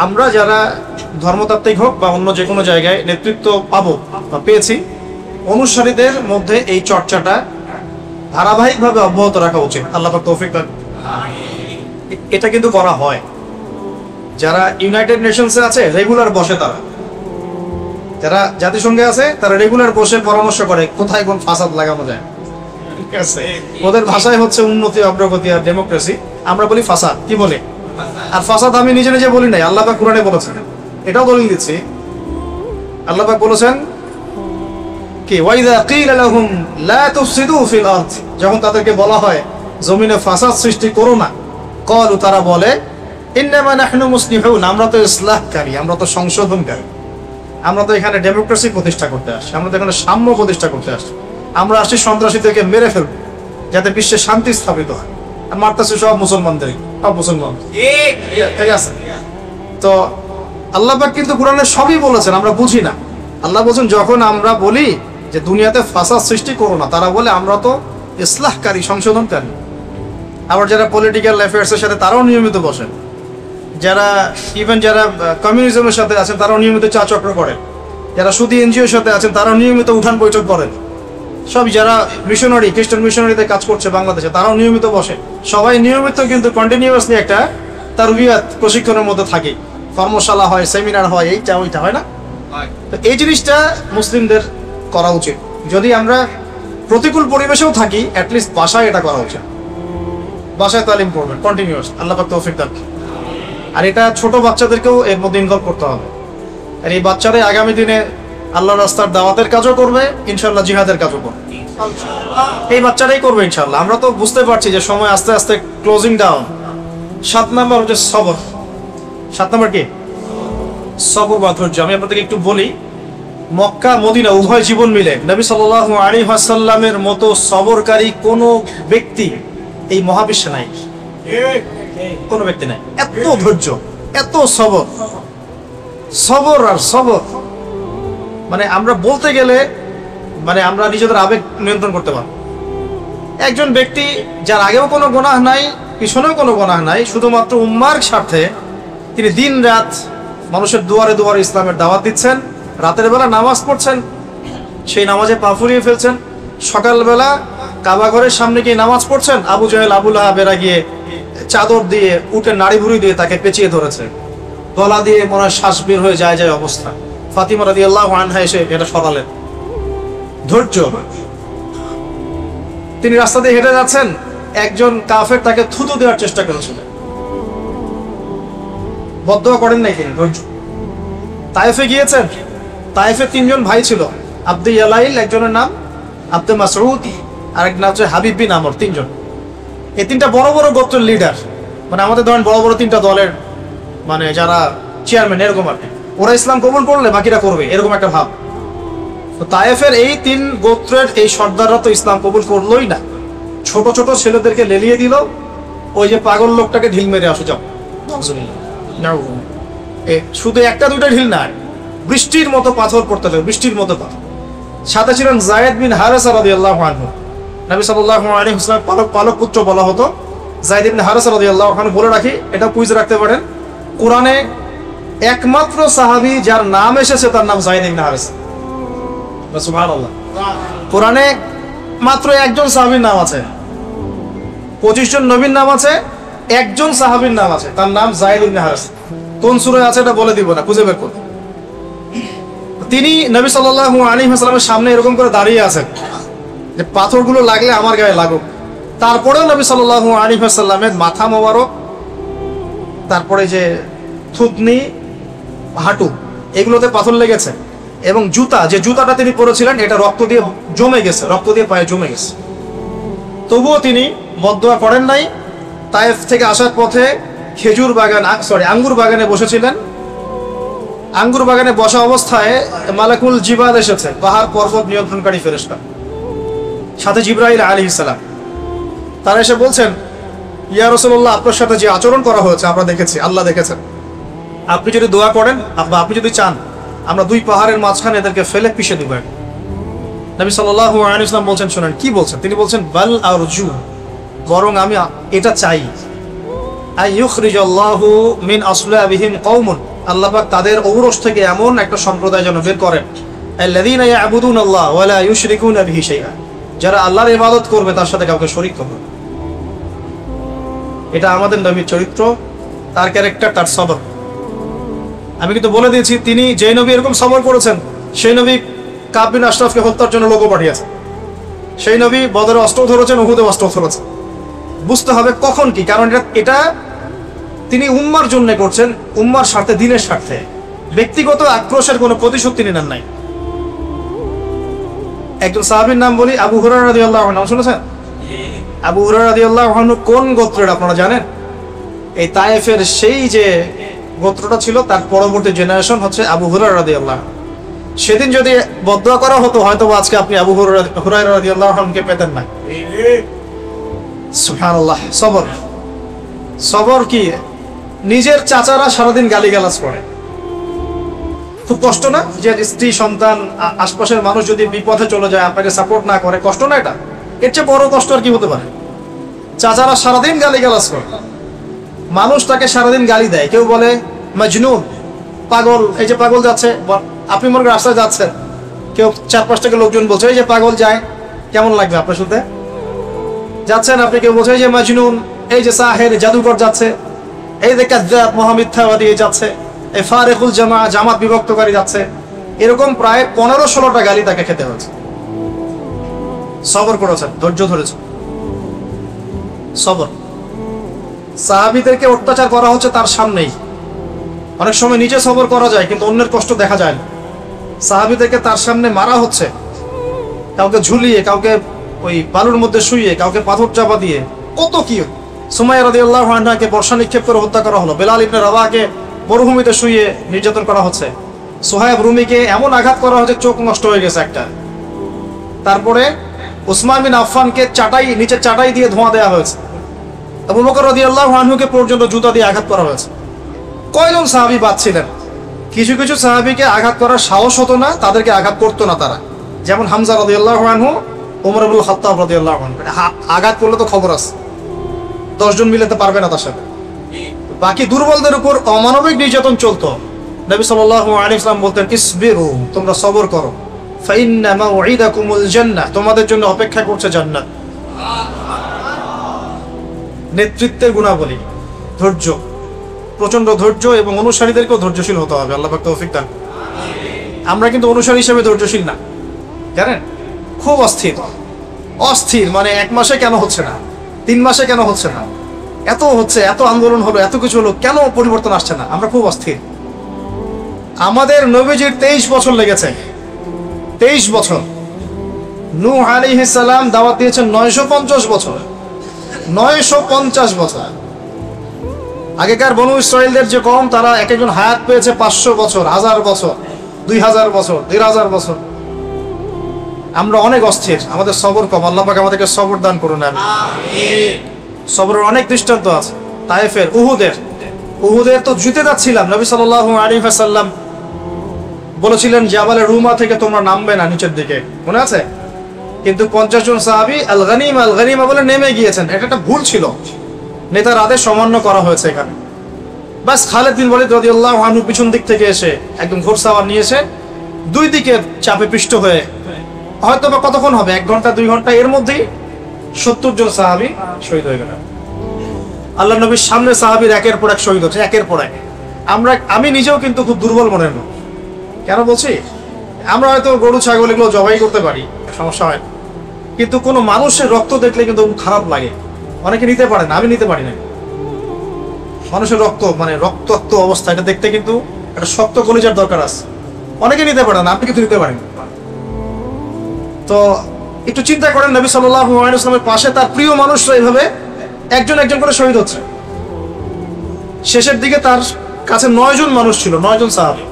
আমরা যারা ধর্মতাত্ত্বিক হোক বা অন্য যে কোনো জায়গায় নেতৃত্ব পাবো বা পেয়েছি, অনুসারীদের মধ্যে এই চর্চাটা ধারাবাহিকভাবে অব্যাহত রাখা উচিত। আল্লাহ পাক তৌফিক দান। এটা কিন্তু করা হয়। যারা ইউনাইটেড নেশনসে আছে রেগুলার বসে, যারা জাতিসংঘে আছে তারা রেগুলার বসে পরামর্শ করে কোথায় কোন ফাসাদ লাগানো যায়। ঠিক আছে, ওদের ভাষায় হচ্ছে উন্নতি, অগ্রগতি আর ডেমোক্রেসি, আমরা বলি ফাসাদ। কি বলে? আর ফাসাদ আমি নিজে নিজে বলি নাই, আল্লাহ পাক কুরআনে বলেছেন, এটাও দলিল দিচ্ছি। আল্লাহ পাক বলেছেন কি, ওয়াইযা কিলা লাহুম লা তুফসিদু ফিল আরদ, যখন তাদেরকে বলা হয় জমিনে ফাসাদ সৃষ্টি করো না, ক্বালু, তারা বলে, ইন্নামা নাহনু মুসলিহুন, আমরা তো ইসলাহকারী, আমরা তো সংশোধনকারী, আমরা তো এখানে ডেমোক্রেসি প্রতিষ্ঠা করতে আসছি, আমরা তো এখানে সাম্য প্রতিষ্ঠা করতে আসছি, আমরা আসছি সন্ত্রাসীদেরকে মেরে ফেলবো যাতে বিশ্বে শান্তি স্থাপিত হয়। আর মারতেছে সব মুসলমানদের, সব মুসলমান। ঠিক আছে, তো আল্লাহ পাক কিন্তু কুরআনে সবই বলেছেন, আমরা বুঝি না। আল্লাহ বলছেন যখন আমরা বলি যে দুনিয়াতে ফাসাদ সৃষ্টি করো না, তারা বলে আমরা তো ইসলাহকারী, সংশোধনকারী। আবার যারা পলিটিক্যাল অ্যাফেয়ার্সের সাথে তারাও নিয়মিত বসেন, যারা যারা কমিউনিজমের সাথে আছেন তারাও নিয়মিত চা চক্র করেন, যারা সুদী এনজিওর সাথে আছেন তারাও নিয়মিত উঠান বৈঠক করেন, সব যারা মিশনারি, খ্রিস্টান মিশনারিতে কাজ করছে বাংলাদেশে তারাও নিয়মিত বসে। সবাই নিয়মিত কিন্তু কন্টিনিউয়াসলি একটা তারবিয়াত প্রশিক্ষণের মধ্যে থাকে, কর্মশালা হয়, সেমিনার হয়, এইটা ওইটা হয় না। তো এই জিনিসটা মুসলিমদের করা উচিত। যদি আমরা প্রতিকূল পরিবেশেও থাকি, অ্যাটলিস্ট বাসায় এটা করা উচিত। বাসায় তালিম করবেন কন্টিনিউয়াস, আল্লাহ পাক তৌফিক দান। আর এটা ছোট বাচ্চাদেরকেও এর মধ্যে ইনভলভ করতে হবে। আর এই বাচ্চারাই আগামী দিনে আল্লাহর রাস্তার দাওয়াতের কাজও করবে, ইনশাআল্লাহ জিহাদের কাজও করবে। এই বাচ্চারাই করবে ইনশাআল্লাহ। আমরা তো বুঝতে পারছি যে সময় আস্তে আস্তে ক্লোজিং ডাউন। 7 নম্বর হচ্ছে সবর। 7 নম্বর কি? সবর বা ধৈর্য। আমি আপনাদেরকে একটু বলি, মক্কা মদিনা উভয় জীবন মিলে নবী সাল্লাল্লাহু আলাইহি ওয়াসাল্লামের মতো সবরকারী কোনো ব্যক্তি এই মহাবিশ্বে নাই, কোনো ব্যক্তি নাই। এত ধৈর্য, এত সবর, সবর আর সবর, মানে আমরা বলতে গেলে মানে আমরা নিজেদের আবেগ নিয়ন্ত্রণ করতে পারবো। একজন ব্যক্তি যার আগেও কোনো গুনাহ নাই, পিছনেও কোনো গুনাহ নাই, শুধুমাত্র উম্মার স্বার্থে তিনি দিন রাত মানুষের দুয়ারে দুয়ারে ইসলামের দাওয়াত দিচ্ছেন, রাতের বেলা নামাজ পড়ছেন, সেই নামাজে পা ফুরিয়ে ফেলছেন। সকালবেলা কাবা ঘরের সামনে গিয়ে নামাজ পড়ছেন, আবু জাহেল আবু লাহাবেরা গিয়ে চাদর দিয়ে উঠে নাড়ি ভুড়ি দিয়ে তাকে পেঁচিয়ে ধরেছে, গলা দিয়ে মনে হয় শ্বাস বের হয়ে যায় যায় অবস্থা। ফাতিমা রাদিয়াল্লাহু আনহা এসে এটা সরালেন। ধৈর্য। তিনি রাস্তা দিয়ে হেঁটে যাচ্ছেন, একজন কাফের তাকে থুতু দেওয়ার চেষ্টা করেছিলেন, বদদোয়া করেন নাই তিনি। ধৈর্য। তায়েফে গিয়েছেন, তায়েফে 3 জন ভাই ছিল, আব্দে ইয়ালাইল একজনের নাম, আব্দে মাসউদ, আরেক নাম হচ্ছে হাবিব বিন আমর। 3 জন। এই 3টা বড় বড় গোত্রের লিডার, মানে আমাদের ধরেন বড় বড় 3টা দলের মানে যারা চেয়ারম্যান, এরকম আর কি। ওরা ইসলাম কবুল করলে বাকিরা করবে, এরকম একটা ভাব। তো তায়েফের এই 3 গোত্রের এই সর্দাররা তো ইসলাম কবুল করলোই না, ছোট ছোট ছেলেদেরকে লেলিয়ে দিল, ওই যে পাগল লোকটাকে ঢিল মেরে আসো যাও। শুধু একটা দুইটা ঢিল না, বৃষ্টির মতো পাথর পড়তে লাগলো, বৃষ্টির মতো পাথর। সাথে ছিলেন যায়েদ বিন হারেসা রাদিয়াল্লাহু আনহু, নবী সাল্লাল্লাহু আলাইহি ওয়াসাল্লাম পালক পুত্র বলা হতো। যায়েদ বিন হারেসা রাদিয়াল্লাহু আনহু, বলে রাখি, এটা কুইজ রাখতে পারেন, কোরআনে একমাত্র সাহাবী যার নাম এসেছে তার নাম যায়েদ বিন হারেসা। সুবহানাল্লাহ। কোরআনে মাত্র একজন সাহাবীর নাম আছে, 25 জন নবীর নাম আছে, একজন সাহাবীর নাম আছে, তার নাম যায়েদ বিন হারেসা। কোন সূরায় আছে এটা বলে দিব না, খুঁজে বের করুন। তিনি নবী সাল্লাল্লাহু আলাইহি ওয়াসাল্লামের সামনে এরকম করে দাঁড়িয়ে আছেন যে পাথরগুলো লাগলে আমার গায়ে লাগুক। তারপরেও নবী সাল্লাল্লাহু আলাইহি ওয়াসাল্লামের মাথা মোবারক, তারপরে যে থুতনি, হাঁটু, এগুলোতে পাথর লেগেছে, এবং জুতা, যে জুতাটা তিনি পরেছিলেন এটা রক্ত দিয়ে জমে গেছে, রক্ত দিয়ে পায়ে জমে গেছে। তবুও তিনি বদদোয়া করেন নাই। তায়েফ থেকে আসার পথে খেজুর বাগান, আঙ্গুর বাগানে বসেছিলেন। আঙ্গুর বাগানে বসা অবস্থায় মালাকুল জিবাল এসেছে, পাহাড় পর্বত নিয়ন্ত্রণকারী ফেরেশতা, সাথে জিবরাইল আলাইহিস সালাম। তারা এসে বলছেন, ইয়া রাসূলুল্লাহ, আপনার সাথে যে আচরণ করা হয়েছে আমরা দেখেছি, আল্লাহ দেখেছেন। আপনি যদি দোয়া করেন, আপনি যদি চান, আমরা 2 পাহাড়ের মাঝখানে এদেরকে ফেলে পিষে দিব। নবী সাল্লাল্লাহু আলাইহি ওয়াসাল্লাম বলছেন, শুনেন কি বলছেন। তিনি বলছেন, বাল আরজু, বরং আমি এটা চাই, আইয়ুখরিজাল্লাহু মিন আসলাবিহিম কওমুন, আল্লাহ পাক তাদের ঔরস থেকে এমন একটা সম্প্রদায় যেন বের করেন, আল্লাযীনা ইয়াবুদুনাল্লাহ ওয়া লা ইউশরিকুনা বিহি শাইআ, যারা আল্লাহর ইবাদত করবে তার সাথে কাউকে শরীক করবে। এটা আমাদের নবীর চরিত্র, তার ক্যারেক্টার, তার সবর। আমি কিন্তু বলে দিয়েছি, তিনি যে নবী এরকম সবর করেছেন, সেই নবী কাব বিন আশরাফকে হত্যার জন্য লোক পাঠিয়েছেন। সেই নবী বদরে অস্ত্র ধরেছেন, উহুদে অস্ত্র ধরেছেন। বুঝতে হবে কখন কি, কারণ এটা তিনি উম্মার জন্য করছেন, উম্মার স্বার্থে, দিনের স্বার্থে। ব্যক্তিগত আক্রোশের কোনো প্রতিশোধ তিনি নেন নাই। একজন সাহাবীর নাম বলি, আবু হুরায়রা রাদিয়াল্লাহু আনহু, নাম শুনেছেন? আবু হুরায়রা রাদিয়াল্লাহু আনহু কোন গোত্রের আপনারা জানেন? এই তায়েফের সেই যে গোত্রটা ছিল তার পরবর্তী জেনারেশন হচ্ছে আবু হুরায়রা রাদিয়াল্লাহু। সেদিন যদি বদদোয়া করা হতো, হয়তো আজকে আপনি আবু হুরায়রা রাদিয়াল্লাহু আনহুকে পেতেন না। সুবহানাল্লাহ। সবর, সবর কি, নিজের চাচারা সারাদিন গালিগালাজ করে, খুব কষ্ট না? যে স্ত্রী, সন্তান, আশপাশের মানুষ যদি বিপথে চলে যায়, আপনাকে সাপোর্ট না করে, কষ্ট না এটা? এর চেয়ে বড় কষ্ট আর কি হতে পারে? চাচারা সারাদিন গালিগালাজ করে, মানুষ তাকে সারাদিন গালি দেয়, কেউ বলে মজনুন, পাগল, এই যে পাগল যাচ্ছে, আপনি মনে করেন রাস্তায় যাচ্ছেন, কেউ 4-5 থেকে লোকজন বলছে এই যে পাগল যায়, কেমন লাগবে আপনার শুনতে? যাচ্ছেন আপনি, কেউ বলছে এই যে মজনুন, এই যে সাহের, জাদুকর যাচ্ছে, এই যে কাযযাব, মহামিথ্যাবাদী যাচ্ছে, এই ফারিকুল জামাত বিভক্তকারী যাচ্ছে, এরকম প্রায় 15-16টা গালি তাকে খেতে হয়েছে। সবর করেছেন, ধৈর্য ধরেছেন, সবর। সাহাবীদেরকে অত্যাচার করা হচ্ছে তার সামনেই। অনেক সময় নিজে সবর করা যায় কিন্তু অন্যের কষ্ট দেখা যায় না। সাহাবীদেরকে তার সামনে মারা হচ্ছে, কাউকে ঝুলিয়ে, কাউকে ওই বালুর মধ্যে শুইয়ে, কাউকে পাথর চাপা দিয়ে, কত কি। সুমাইয়া রাদিয়াল্লাহু আনহাকে বর্ষা নিক্ষেপ করে হত্যা করা হলো, বেলাল ইবনে রাবাহকে মরুভূমিতে শুইয়ে নির্যাতন করা হচ্ছে, সুহাইব রুমিকে এমন আঘাত করা হচ্ছে চোখ নষ্ট হয়ে গেছে একটা। তারপরে উসমান বিন আফফানকে নিচে চাটাই দিয়ে ধোঁয়া দেওয়া হয়েছে। আবু বকর রাদিয়াল্লাহু আনহুকে পর্যন্ত জুতা দিয়ে আঘাত করা হয়েছে। কয়জন সাহাবী বাদ ছিলেন? কিছু কিছু সাহাবীকে আঘাত করার সাহস হতো না, তাদেরকে আঘাত করতো না তারা, যেমন হামজা রাদিয়াল্লাহু আনহু, ওমর ইবনুল খাত্তাব রাদিয়াল্লাহু আনহু। আঘাত করলে তো খবর আছে, 10 জন মিলাতে পারবে না তার সাথে। বাকি দুর্বলদের উপর অমানবিক নির্যাতন চলতো। নবী সাল্লাল্লাহু আলাইহি ওয়াসাল্লাম বলতেন, ইসবিরু, তোমরা সবর করো, ফাইন্না মাউইদাকুমুল জান্নাহ, তোমাদের জন্য অপেক্ষা করছে জান্নাত। নেতৃত্বের গুণাবলী ধৈর্য, প্রচন্ড ধৈর্য, এবং অনুসারীদেরকেও ধৈর্যশীল হতে হবে। আল্লাহ পাক তৌফিক দান। আমরা কিন্তু অনুসারী হিসেবে ধৈর্যশীল না, জানেন, খুব অস্থির অস্থির, মানে 1 মাসে কেন হচ্ছে না, 3 মাসে কেন হচ্ছে না, এত হচ্ছে, এত আন্দোলন হলো, এত কিছু হলো, কেন পরিবর্তন আসছে না, আমরা খুব অস্থির। আমাদের নবীজির 23 বছর লেগেছে, 23 বছর। নূহ আলাইহিস সালাম দাওয়াত দিয়েছেন 950 বছর, 950 বছর। আগেকার বনু ইসরাইলদের যে কওম, তারা এক একজন হায়াত পেয়েছে 500 বছর, 1000 বছর, 2000 বছর, 1500 বছর। আমরা অনেক অস্থির, আমাদের সবর কম। আল্লাহ পাক আমাদেরকে সবর দান করুন। আমিন। সবরের অনেক দৃষ্টান্ত আছে। তায়েফের, উহুদের তো জিতে যাচ্ছিলাম, নবী সাল্লাল্লাহু আলাইহি ওয়াসাল্লাম বলেছিলেন জাবালে রুমা থেকে তোমরা নামবে না নিচের দিকে, মনে আছে? কিন্তু 50 জন সাহাবী আল গনিমা বলে নেমে গিয়েছেন। এটা একটা ভুল ছিল, নেতার আদেশ অমান্য করা হয়েছে এখানে। বাস খালিদ বিন ওয়ালিদ রাদিয়াল্লাহু আনহু পিছন দিক থেকে এসে একদম ঘোড়সাওয়ার নিয়ে এসে দুই দিকে চাপে পিষ্ট হয়ে, হয়তো বা কতক্ষণ হবে, 1 ঘন্টা 2 ঘন্টা, এর মধ্যেই 70 জন সাহাবী শহীদ হয়ে গেলেন। আল্লাহ নবীর সামনে সাহাবীর একের পর এক শহীদ হচ্ছে, একের পর এক। আমি নিজেও কিন্তু খুব দুর্বল মনের মানুষ। কেন বলছি? আমরা হয়তো গরু ছাগল এগুলো জবাই করতে পারি, সমস্যা হয়, কিন্তু কোনো মানুষের রক্ত দেখলে কিন্তু খারাপ লাগে। অনেকে নিতে পারে না, আমি নিতে পারি না। মানুষের রক্ত, মানে রক্তাক্ত অবস্থা, এটা দেখতে কিন্তু একটা শক্ত কলিজার দরকার আছে। অনেকে নিতে পারে না, আপনি কিন্তু নিতে পারেন। তো একটু চিন্তা করেন, নবী সাল্লাল্লাহু আলাইহি ওয়াসাল্লামের পাশে তার প্রিয় মানুষরা এইভাবে একজন একজন করে শহীদ হচ্ছে। শেষের দিকে তার কাছে 9 জন মানুষ ছিল, 9 জন সাহাবী,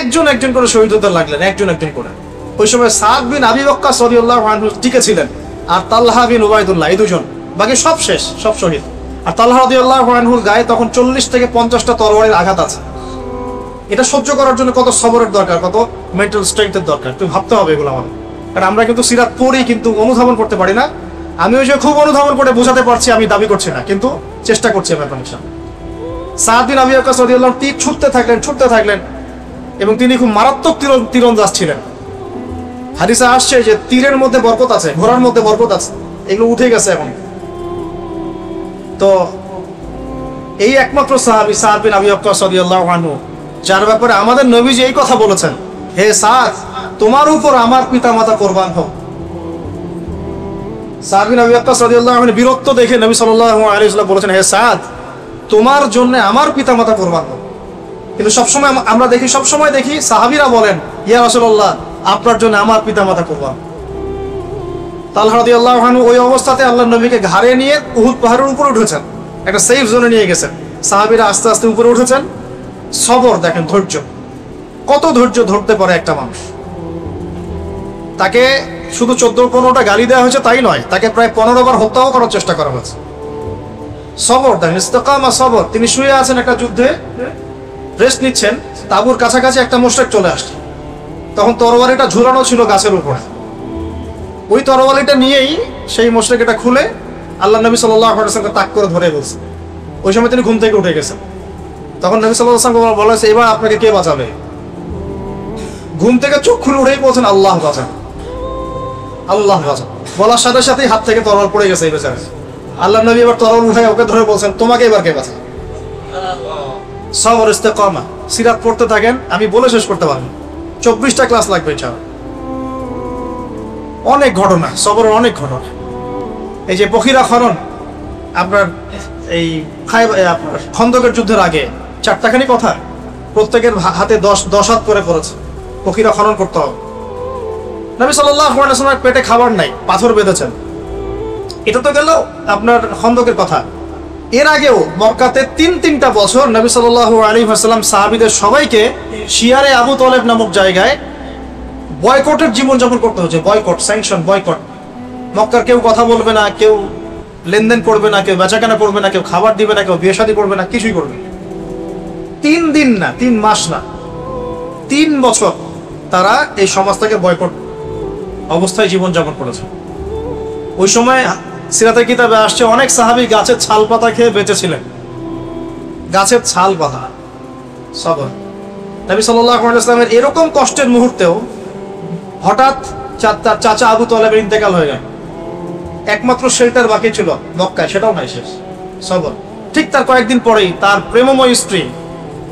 একজন একজন করে শহীদ হতে লাগলেন, একজন একজন করে। ওই সময় সাদ বিন আবি ওয়াক্কাস রাদিয়াল্লাহু আনহু টিকে ছিলেন, আর তালহা বিন উবাইদুল্লাহ, এই দুজন, বাকি সব শেষ, সব শহীদ। আর তালহা রাদিয়াল্লাহু আনহুর গায়ে তখন 40 থেকে 50টা তরবারির আঘাত আছে। এটা সহ্য করার জন্য কত সবরের দরকার, কত মেন্টাল স্ট্রেংথের দরকার, তুমি ভাবতে হবে এগুলো আমাদের। কারণ আমরা কিন্তু সিরাত পড়ি, কিন্তু অনুধাবন করতে পারি না। আমি ওই যে খুব অনুধাবন করে বোঝাতে পারছি, আমি দাবি করছি না, কিন্তু চেষ্টা করছি ব্যাপার হিসাবে। সাদ বিন আবি ওয়াক্কাস রাদিয়াল্লাহু তীর ছুটতে থাকলেন, এবং তিনি খুব মারাত্মক তীরন্দাজ ছিলেন। হাদিসে আসছে যে তীরের মধ্যে বরকত আছে, ঘোড়ার মধ্যে বরকত আছে, এগুলো উঠে গেছে এখন। তো এই একমাত্র সাহাবী সাদ বিন আবি ওয়াক্কাস রাদিয়াল্লাহু আনহু, যার ব্যাপারে আমাদের নবীজি এই কথা বলেছেন, হে সাদ, তোমার উপর আমার পিতামাতা কুরবান হোক। সাদ বিন আবি ওয়াক্কাস রাদিয়াল্লাহু আনহু বীরত্ব দেখে নবী সাল্লাল্লাহু আলাইহি ওয়াসাল্লাম বলেছেন, হে সাদ, তোমার জন্য আমার পিতামাতা কুরবান হোক। কিন্তু সবসময় দেখি সাহাবীরা বলেন, ইয়া রাসূলুল্লাহ, আপনার জন্য আমার পিতামাতা কুরবান। তালহা রাদিয়াল্লাহু আনহু ওই অবস্থাতে আল্লাহর নবীকে ঘাড়ে নিয়ে উহুদ পাহাড়ের উপরে উঠেছেন, একটা সেফ জোনে নিয়ে গেছেন। সাহাবীরা আস্তে আস্তে উপরে উঠেছেন। সবর দেখেন, ধৈর্য, কত ধৈর্য ধরতে পারে একটা মানুষ। তাকে শুধু 14-15টা গালি দেওয়া হয়েছে তাই নয়, তাকে প্রায় 15 বার হত্যাও করার চেষ্টা করা হয়েছে। সবর দেখেন, ইস্তেকামা, সবর। তিনি শুয়ে আছেন একটা যুদ্ধে, রেস্ট নিচ্ছেন, তাঁবুর কাছাকাছি একটা মুশরিক চলে আসছে। তখন তরবারিটা ঝুলানো ছিল গাছের উপরে। ওই তরবারিটা নিয়েই সেই মুশরিক এটা খুলে আল্লাহ নবী সাল্লাল্লাহু আলাইহি ওয়াসাল্লামকে তাক করে ধরে বলছে। ওই সময় তিনি ঘুম থেকে উঠে গেছেন। তখন নবী সাল্লাল্লাহু আলাইহি ওয়াসাল্লাম বলা হয়েছে, এবার আপনাকে কে বাঁচাবে? ঘুম থেকে চোখ খুলে উঠেই বলছেন, আল্লাহ বাঁচান, আল্লাহ বাঁচান। বলার সাথে সাথেই হাত থেকে তরবারি পড়ে গেছে এই বেচারা। আল্লাহ নবী এবার তরবারি উঠায় ওকে ধরে বলছেন, তোমাকে এবার কে বাঁচাবে? সবর, ইস্তেকামা। সিরাত পড়তে থাকেন, আমি বলে শেষ করতে পারবো, 24টা ক্লাস লাগবে এছাড়া। অনেক ঘটনা, সবরের অনেক ঘটনা। এই যে বখিরা খনন, আপনার এই আপনার খন্দকের যুদ্ধের আগে 4টাখানি কথা, প্রত্যেকের হাতে 10 হাত করে পড়েছে, বখিরা খনন করতে হবে। নবী সাল্লাল্লাহু আলাইহি ওয়াসাল্লামের পেটে খাবার নাই, পাথর বেঁধেছেন। এটা তো গেল আপনার খন্দকের কথা। এর আগেও মক্কাতে 3টা বছর নবী সাল্লাল্লাহু আলাইহি ওয়াসাল্লাম সাহাবীদের সবাইকে শিয়ারে আবু তালেব নামক জায়গায় বয়কটের জীবনযাপন করতে হচ্ছে। Boycott, sanction, boycott. মক্কার কেউ কথা বলবে না, কেউ লেনদেন করবে না, কেউ বেচাকেনা করবে না, কেউ খাবার দিবে না, কেউ বিয়ে শাদী করবে না, কিছুই করবে না। 3 দিন না, 3 মাস না, 3 বছর তারা এই সমাজ থেকে বয়কট অবস্থায় জীবনযাপন করেছে। ওই সময় সিরাতের কিতাবে আসছে, অনেক সাহাবী গাছের ছাল পাতা খেয়ে বেঁচেছিলেন। গাছের ছাল পাতা। সবর। নবী সাল্লাল্লাহু আলাইহি ওয়াসাল্লামের এরকম কষ্টের মুহূর্তেও হঠাৎ তার চাচা আবু তালেবের ইন্তেকাল হয়ে গেল। একমাত্র শেল্টার বাকি ছিল মক্কায়, সেটাও নাই, শেষ। সবর। ঠিক তার কয়েকদিন পরেই তার প্রেমময় স্ত্রী,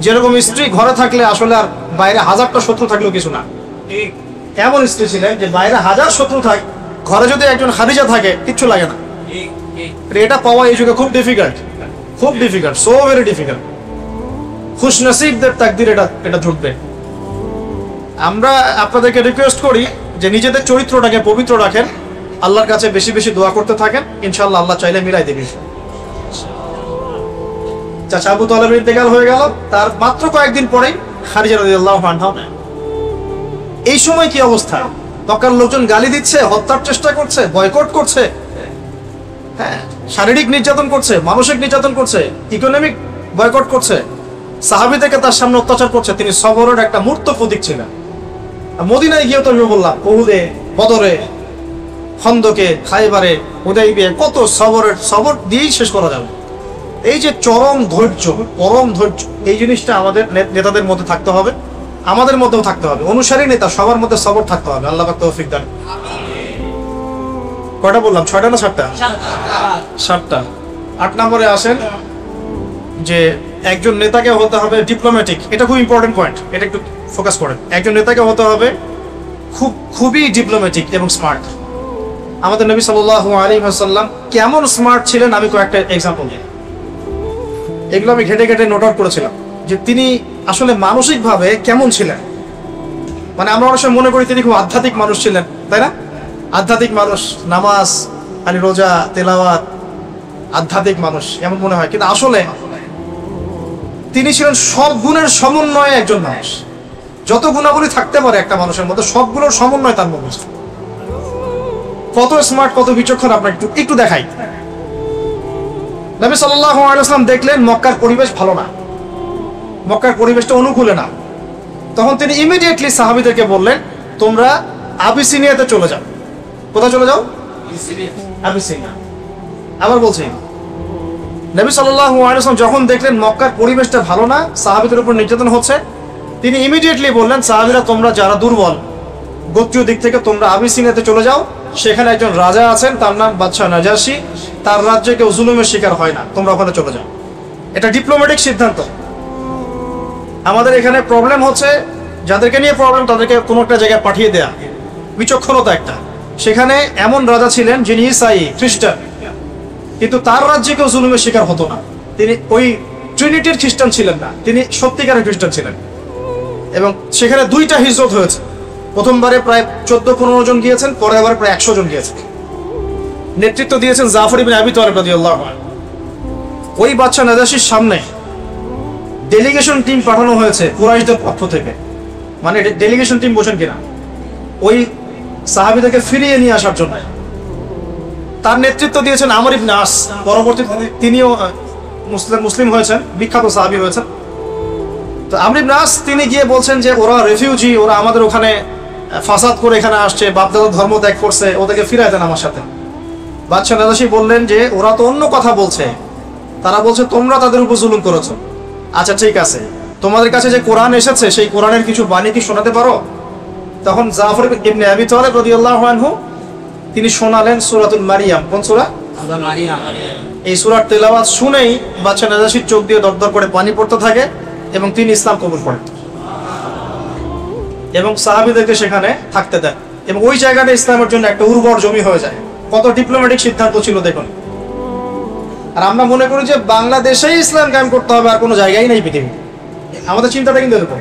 যেরকম স্ত্রী ঘরে থাকলে আসলে আর বাইরে হাজারটা শত্রু থাকলেও কিছু না, এমন স্ত্রী ছিলেন যে বাইরে হাজার শত্রু থাকে, ঘরে যদি একজন খাদিজা থাকে কিচ্ছু লাগে না। এটা পাওয়া এই যুগে খুব ডিফিকাল্ট, খুব ডিফিকাল্ট, সো ভেরি ডিফিকাল্ট। খুশ নসিবদের তাকদির এটা জুটবে। আমরা আপনাদেরকে রিকোয়েস্ট করি যে নিজেদের চরিত্রটাকে পবিত্র রাখেন, আল্লাহর কাছে বেশি বেশি দোয়া করতে থাকেন, ইনশাআল্লাহ আল্লাহ চাইলে মিলাই দেবে। চাচা আবু তালেবের ইন্তেকাল হয়ে গেল, তার মাত্র কয়েকদিন পরেই খাদিজা রাদিয়াল্লাহু আনহা। এই সময় কি অবস্থা? মক্কার লোকজন গালি দিচ্ছে, হত্যার চেষ্টা করছে, বয়কট করছে, হ্যাঁ, শারীরিক নির্যাতন করছে, মানসিক নির্যাতন করছে, ইকোনমিক বয়কট করছে, সাহাবীদেরকে তার সামনে অত্যাচার করছে। তিনি সবরের একটা মূর্ত প্রতীক ছিলেন। মদিনায় গিয়েও তো আমি বললাম, উহুদে, বদরে, খন্দকে, খায়বারে, হুদাইবিয়ায় কত সবর দিয়েই শেষ করা যাবে। এই যে চরম ধৈর্য, পরম ধৈর্য, এই জিনিসটা আমাদের নেতাদের মধ্যে থাকতে হবে, আমাদের মধ্যেও থাকতে হবে। অনুসারী নেতা সবার মধ্যে সবর থাকতে হবে। আল্লাহ পাক তৌফিক দান। কয়টা বললাম? 6টা না 7টা? 7টা। 8 নম্বরে আসেন যে একজন নেতাকে হতে হবে ডিপ্লোম্যাটিক। এটা খুব ইম্পর্টেন্ট পয়েন্ট, এটা একটু ফোকাস করেন। একজন নেতাকে হতে হবে খুবই ডিপ্লোম্যাটিক এবং স্মার্ট। আমাদের নবী সাল্লাল্লাহু আলাইহি ওয়াসাল্লাম কেমন স্মার্ট ছিলেন আমি কয়েকটা এক্সাম্পল দিই। এগুলো আমি ঘেটে ঘেটে নোট আউট করেছিলাম যে তিনি আসলে মানসিকভাবে কেমন ছিলেন। মানে আমরা অনেক সময় মনে করি তিনি খুব আধ্যাত্মিক মানুষ ছিলেন, তাই না? আধ্যাত্মিক মানুষ, নামাজ, খালি রোজা, তেলাওয়াত, আধ্যাত্মিক মানুষ এমন মনে হয়, কিন্তু আসলে তিনি ছিলেন সব গুণের সমন্বয়ে একজন মানুষ। যত গুণাবলী থাকতে পারে একটা মানুষের মধ্যে, সবগুলোর সমন্বয় তার মধ্যে। কত স্মার্ট, কত বিচক্ষণ আপনাকে একটু দেখাই। নবী সাল্লাল্লাহু আলাইহি ওয়াসাল্লাম দেখলেন মক্কার পরিবেশ ভালো না, মক্কার পরিবেশটা অনুকূলে না। তখন তিনি ইমিডিয়েটলি সাহাবীদেরকে বললেন, তোমরা আবিসিনিয়াতে চলে যাও। কোথায় চলে যাও? আবিসিনিয়া। আবার বলছি, নবী সাল্লাল্লাহু আলাইহি ওয়াসাল্লাম যখন দেখলেন মক্কার পরিবেশটা ভালো না, সাহাবীদের উপর নির্যাতন হচ্ছে, তিনি ইমিডিয়েটলি বললেন, সাহাবীরা তোমরা যারা দুর্বল গোত্রীয় দিক থেকে তোমরা আবিসিনিয়াতে চলে যাও। সেখানে একজন রাজা আছেন, তার নাম বাদশাহ নাজাশী, তার রাজ্যে কেউ জুলুমের শিকার হয় না, তোমরা ওখানে চলে যাও। এটা ডিপ্লোম্যাটিক সিদ্ধান্ত। আমাদের এখানে প্রবলেম হচ্ছে, যাদেরকে নিয়ে প্রবলেম তাদেরকে কোনো একটা জায়গায় পাঠিয়ে দেয়া, বিচক্ষণতা একটা। সেখানে এমন রাজা ছিলেন যিনি ঈসাই, খ্রিস্টান, কিন্তু তার রাজ্যে কেউ জুলুমের শিকার হতো না। তিনি ওই ট্রিনিটির খ্রিস্টান ছিলেন না, তিনি সত্যিকারের খ্রিস্টান ছিলেন। এবং সেখানে 2টা হিজরত হয়েছে। প্রথমবারে প্রায় 14-15 জন গিয়েছেন, পরের বার প্রায় 100 জন গিয়েছেন। নেতৃত্ব দিয়েছেন জাফর ইবনে আবি তালেব রাদিয়াল্লাহু আনহু। ওই বাদশা নাজাশীর সামনে ডেলিগেশন টিম পাঠানো হয়েছে কুরাইশদের পক্ষ থেকে। মানে ডেলিগেশন টিম বোঝেন কিনা? ওই সাহাবীদেরকে ফিরিয়ে নিয়ে আসার জন্য। তার নেতৃত্ব দিয়েছেন আমর ইবনে আস। পরবর্তীতে তিনিও মুসলিম হয়েছেন, বিখ্যাত সাহাবী হয়েছেন। তো আমর ইবনে আস তিনি গিয়ে বলছেন যে ওরা রেফিউজি, ওরা আমাদের ওখানে ফাসাদ করে এখানে আসছে, বাপদাদার ধর্ম ত্যাগ করছে, ওদেরকে ফিরায় দেন আমার সাথে। বাদশা নাজাশী বললেন যে ওরা তো অন্য কথা বলছে, তারা বলছে তোমরা তাদের উপর জুলুম করেছো। আচ্ছা ঠিক আছে, তোমাদের কাছে যে কোরআন এসেছে সেই কোরআনের কিছু বাণী কি শোনাতে পারো? তখন জাফর ইবনে আবি তালেব রাদিয়াল্লাহু আনহু তিনি শোনালেন সূরাতুল মারিয়াম। কোন সূরা? এই সূরার তেলাওয়াত শুনেই বাদশা নাজাশীর চোখ দিয়ে দরদর করে পানি পড়তে থাকে এবং তিনি ইসলাম কবুল করেন এবং সাহাবীদেরকে সেখানে থাকতে দেন এবং ওই জায়গাটা ইসলামের জন্য একটা উর্বর জমি হয়ে যায়। কত ডিপ্লোম্যাটিক সিদ্ধান্ত ছিল দেখুন। আর আমরা মনে করি যে বাংলাদেশেই ইসলাম কায়েম করতে হবে, আর কোনো জায়গায় নেই পৃথিবী। আমাদের চিন্তাটা কিন্তু এরকম,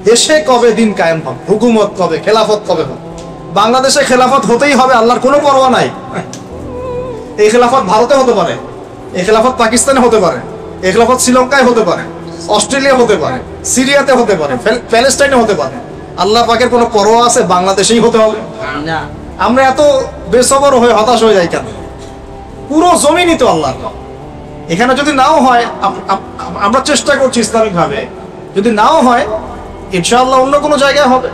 দেশে কবে দিন কায়েম হবে, হুকুমত কবে, খেলাফত কবে হবে। বাংলাদেশে খেলাফত হতেই হবে, আল্লাহর কোনো পরোয়া নাই। এই খেলাফত ভারতে হতে পারে, এই খেলাফত পাকিস্তানে হতে পারে, এই খেলাফত শ্রীলঙ্কায় হতে পারে, অস্ট্রেলিয়া হতে পারে, সিরিয়াতে হতে পারে, প্যালেস্টাইনে হতে পারে। আল্লাহ পাকের কোনো পরোয়া আছে বাংলাদেশেই হতে হবে? আমরা এত বেসবর হয়ে হতাশ হয়ে যাই কেন? পুরো জমিনই তো আল্লাহর। এখানে যদি নাও হয়, আমরা চেষ্টা করছি ইসলামিক ভাবে, যদি নাও হয় ইনশাআল্লাহ অন্য কোনো জায়গায় হবে।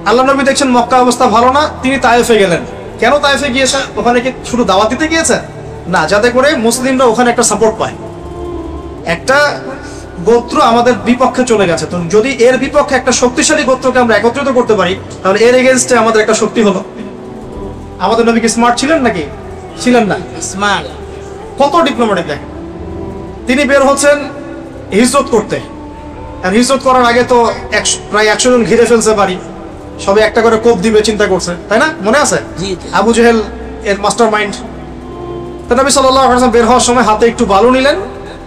আল্লাহ নবী দেখছেন মক্কা অবস্থা ভালো না, তিনি তায়েফে গেলেন। কেন তায়েফে গিয়েছেন? ওখানে কি শুধু দাওয়াত দিতে গিয়েছেন? না, যাতে করে মুসলিমরা ওখানে একটা সাপোর্ট পায়, একটা গোত্র আমাদের বিপক্ষে চলে গেছে, তো যদি এর বিপক্ষে একটা শক্তিশালী গোত্রকে আমরা একত্রিত করতে পারি, তাহলে এর এগেনস্টে আমাদের একটা শক্তি হলো। আমাদের নবী কি স্মার্ট ছিলেন নাকি? ছিলেন না। স্মার্ট। কত ডিপ্লোম্যাটিক দেখেন, তিনি বের হচ্ছেন হিজরত করতে, আর হিজরত করার আগে তো প্রায় 100 জন ঘিরে ফেলছে বাড়ি, সবে একটা করে কোপ দিবে চিন্তা করছে, তাই না? মনে আছে আবু জেহেল এর মাস্টার মাইন্ড। তো নবী সাল্লাল্লাহু আলাইহি ওয়াসাল্লাম বের হওয়ার সময় হাতে একটু বালু নিলেন,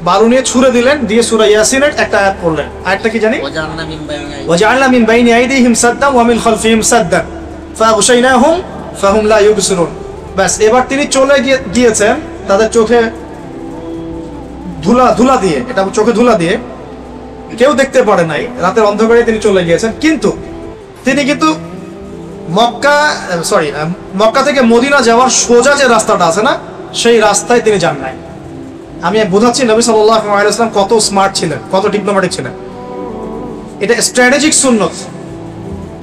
বালু নিয়ে ছুঁড়ে দিলেন, দিয়ে সূরা ইয়াসিনের একটা আয়াত পড়লেন। আয়াতটা কি জানি? ওয়াজআলনা মিন বাইনি আইদিহিম সাদ্দান ওয়া মিন খালফিহিম সাদ্দান ফাগশাইনাহুম ফাহুম লা ইউবসিরুন। ব্যাস, এবার তিনি চলে গিয়েছেন তাদের চোখে ধুলা দিয়ে, এটা চোখে ধুলা দিয়ে, কেউ দেখতে পারে নাই, রাতের অন্ধকারে তিনি চলে গিয়েছেন। কিন্তু তিনি মক্কা থেকে মদিনা যাওয়ার সোজা যে রাস্তাটা আছে না, সেই রাস্তায় তিনি যান নাই। আমি বোঝাচ্ছি নবী সাল্লাল্লাহু আলাইহি ওয়াসাল্লাম কত স্মার্ট ছিলেন, কত ডিপ্লোম্যাটিক ছিলেন। এটা স্ট্র্যাটেজিক সুন্নত।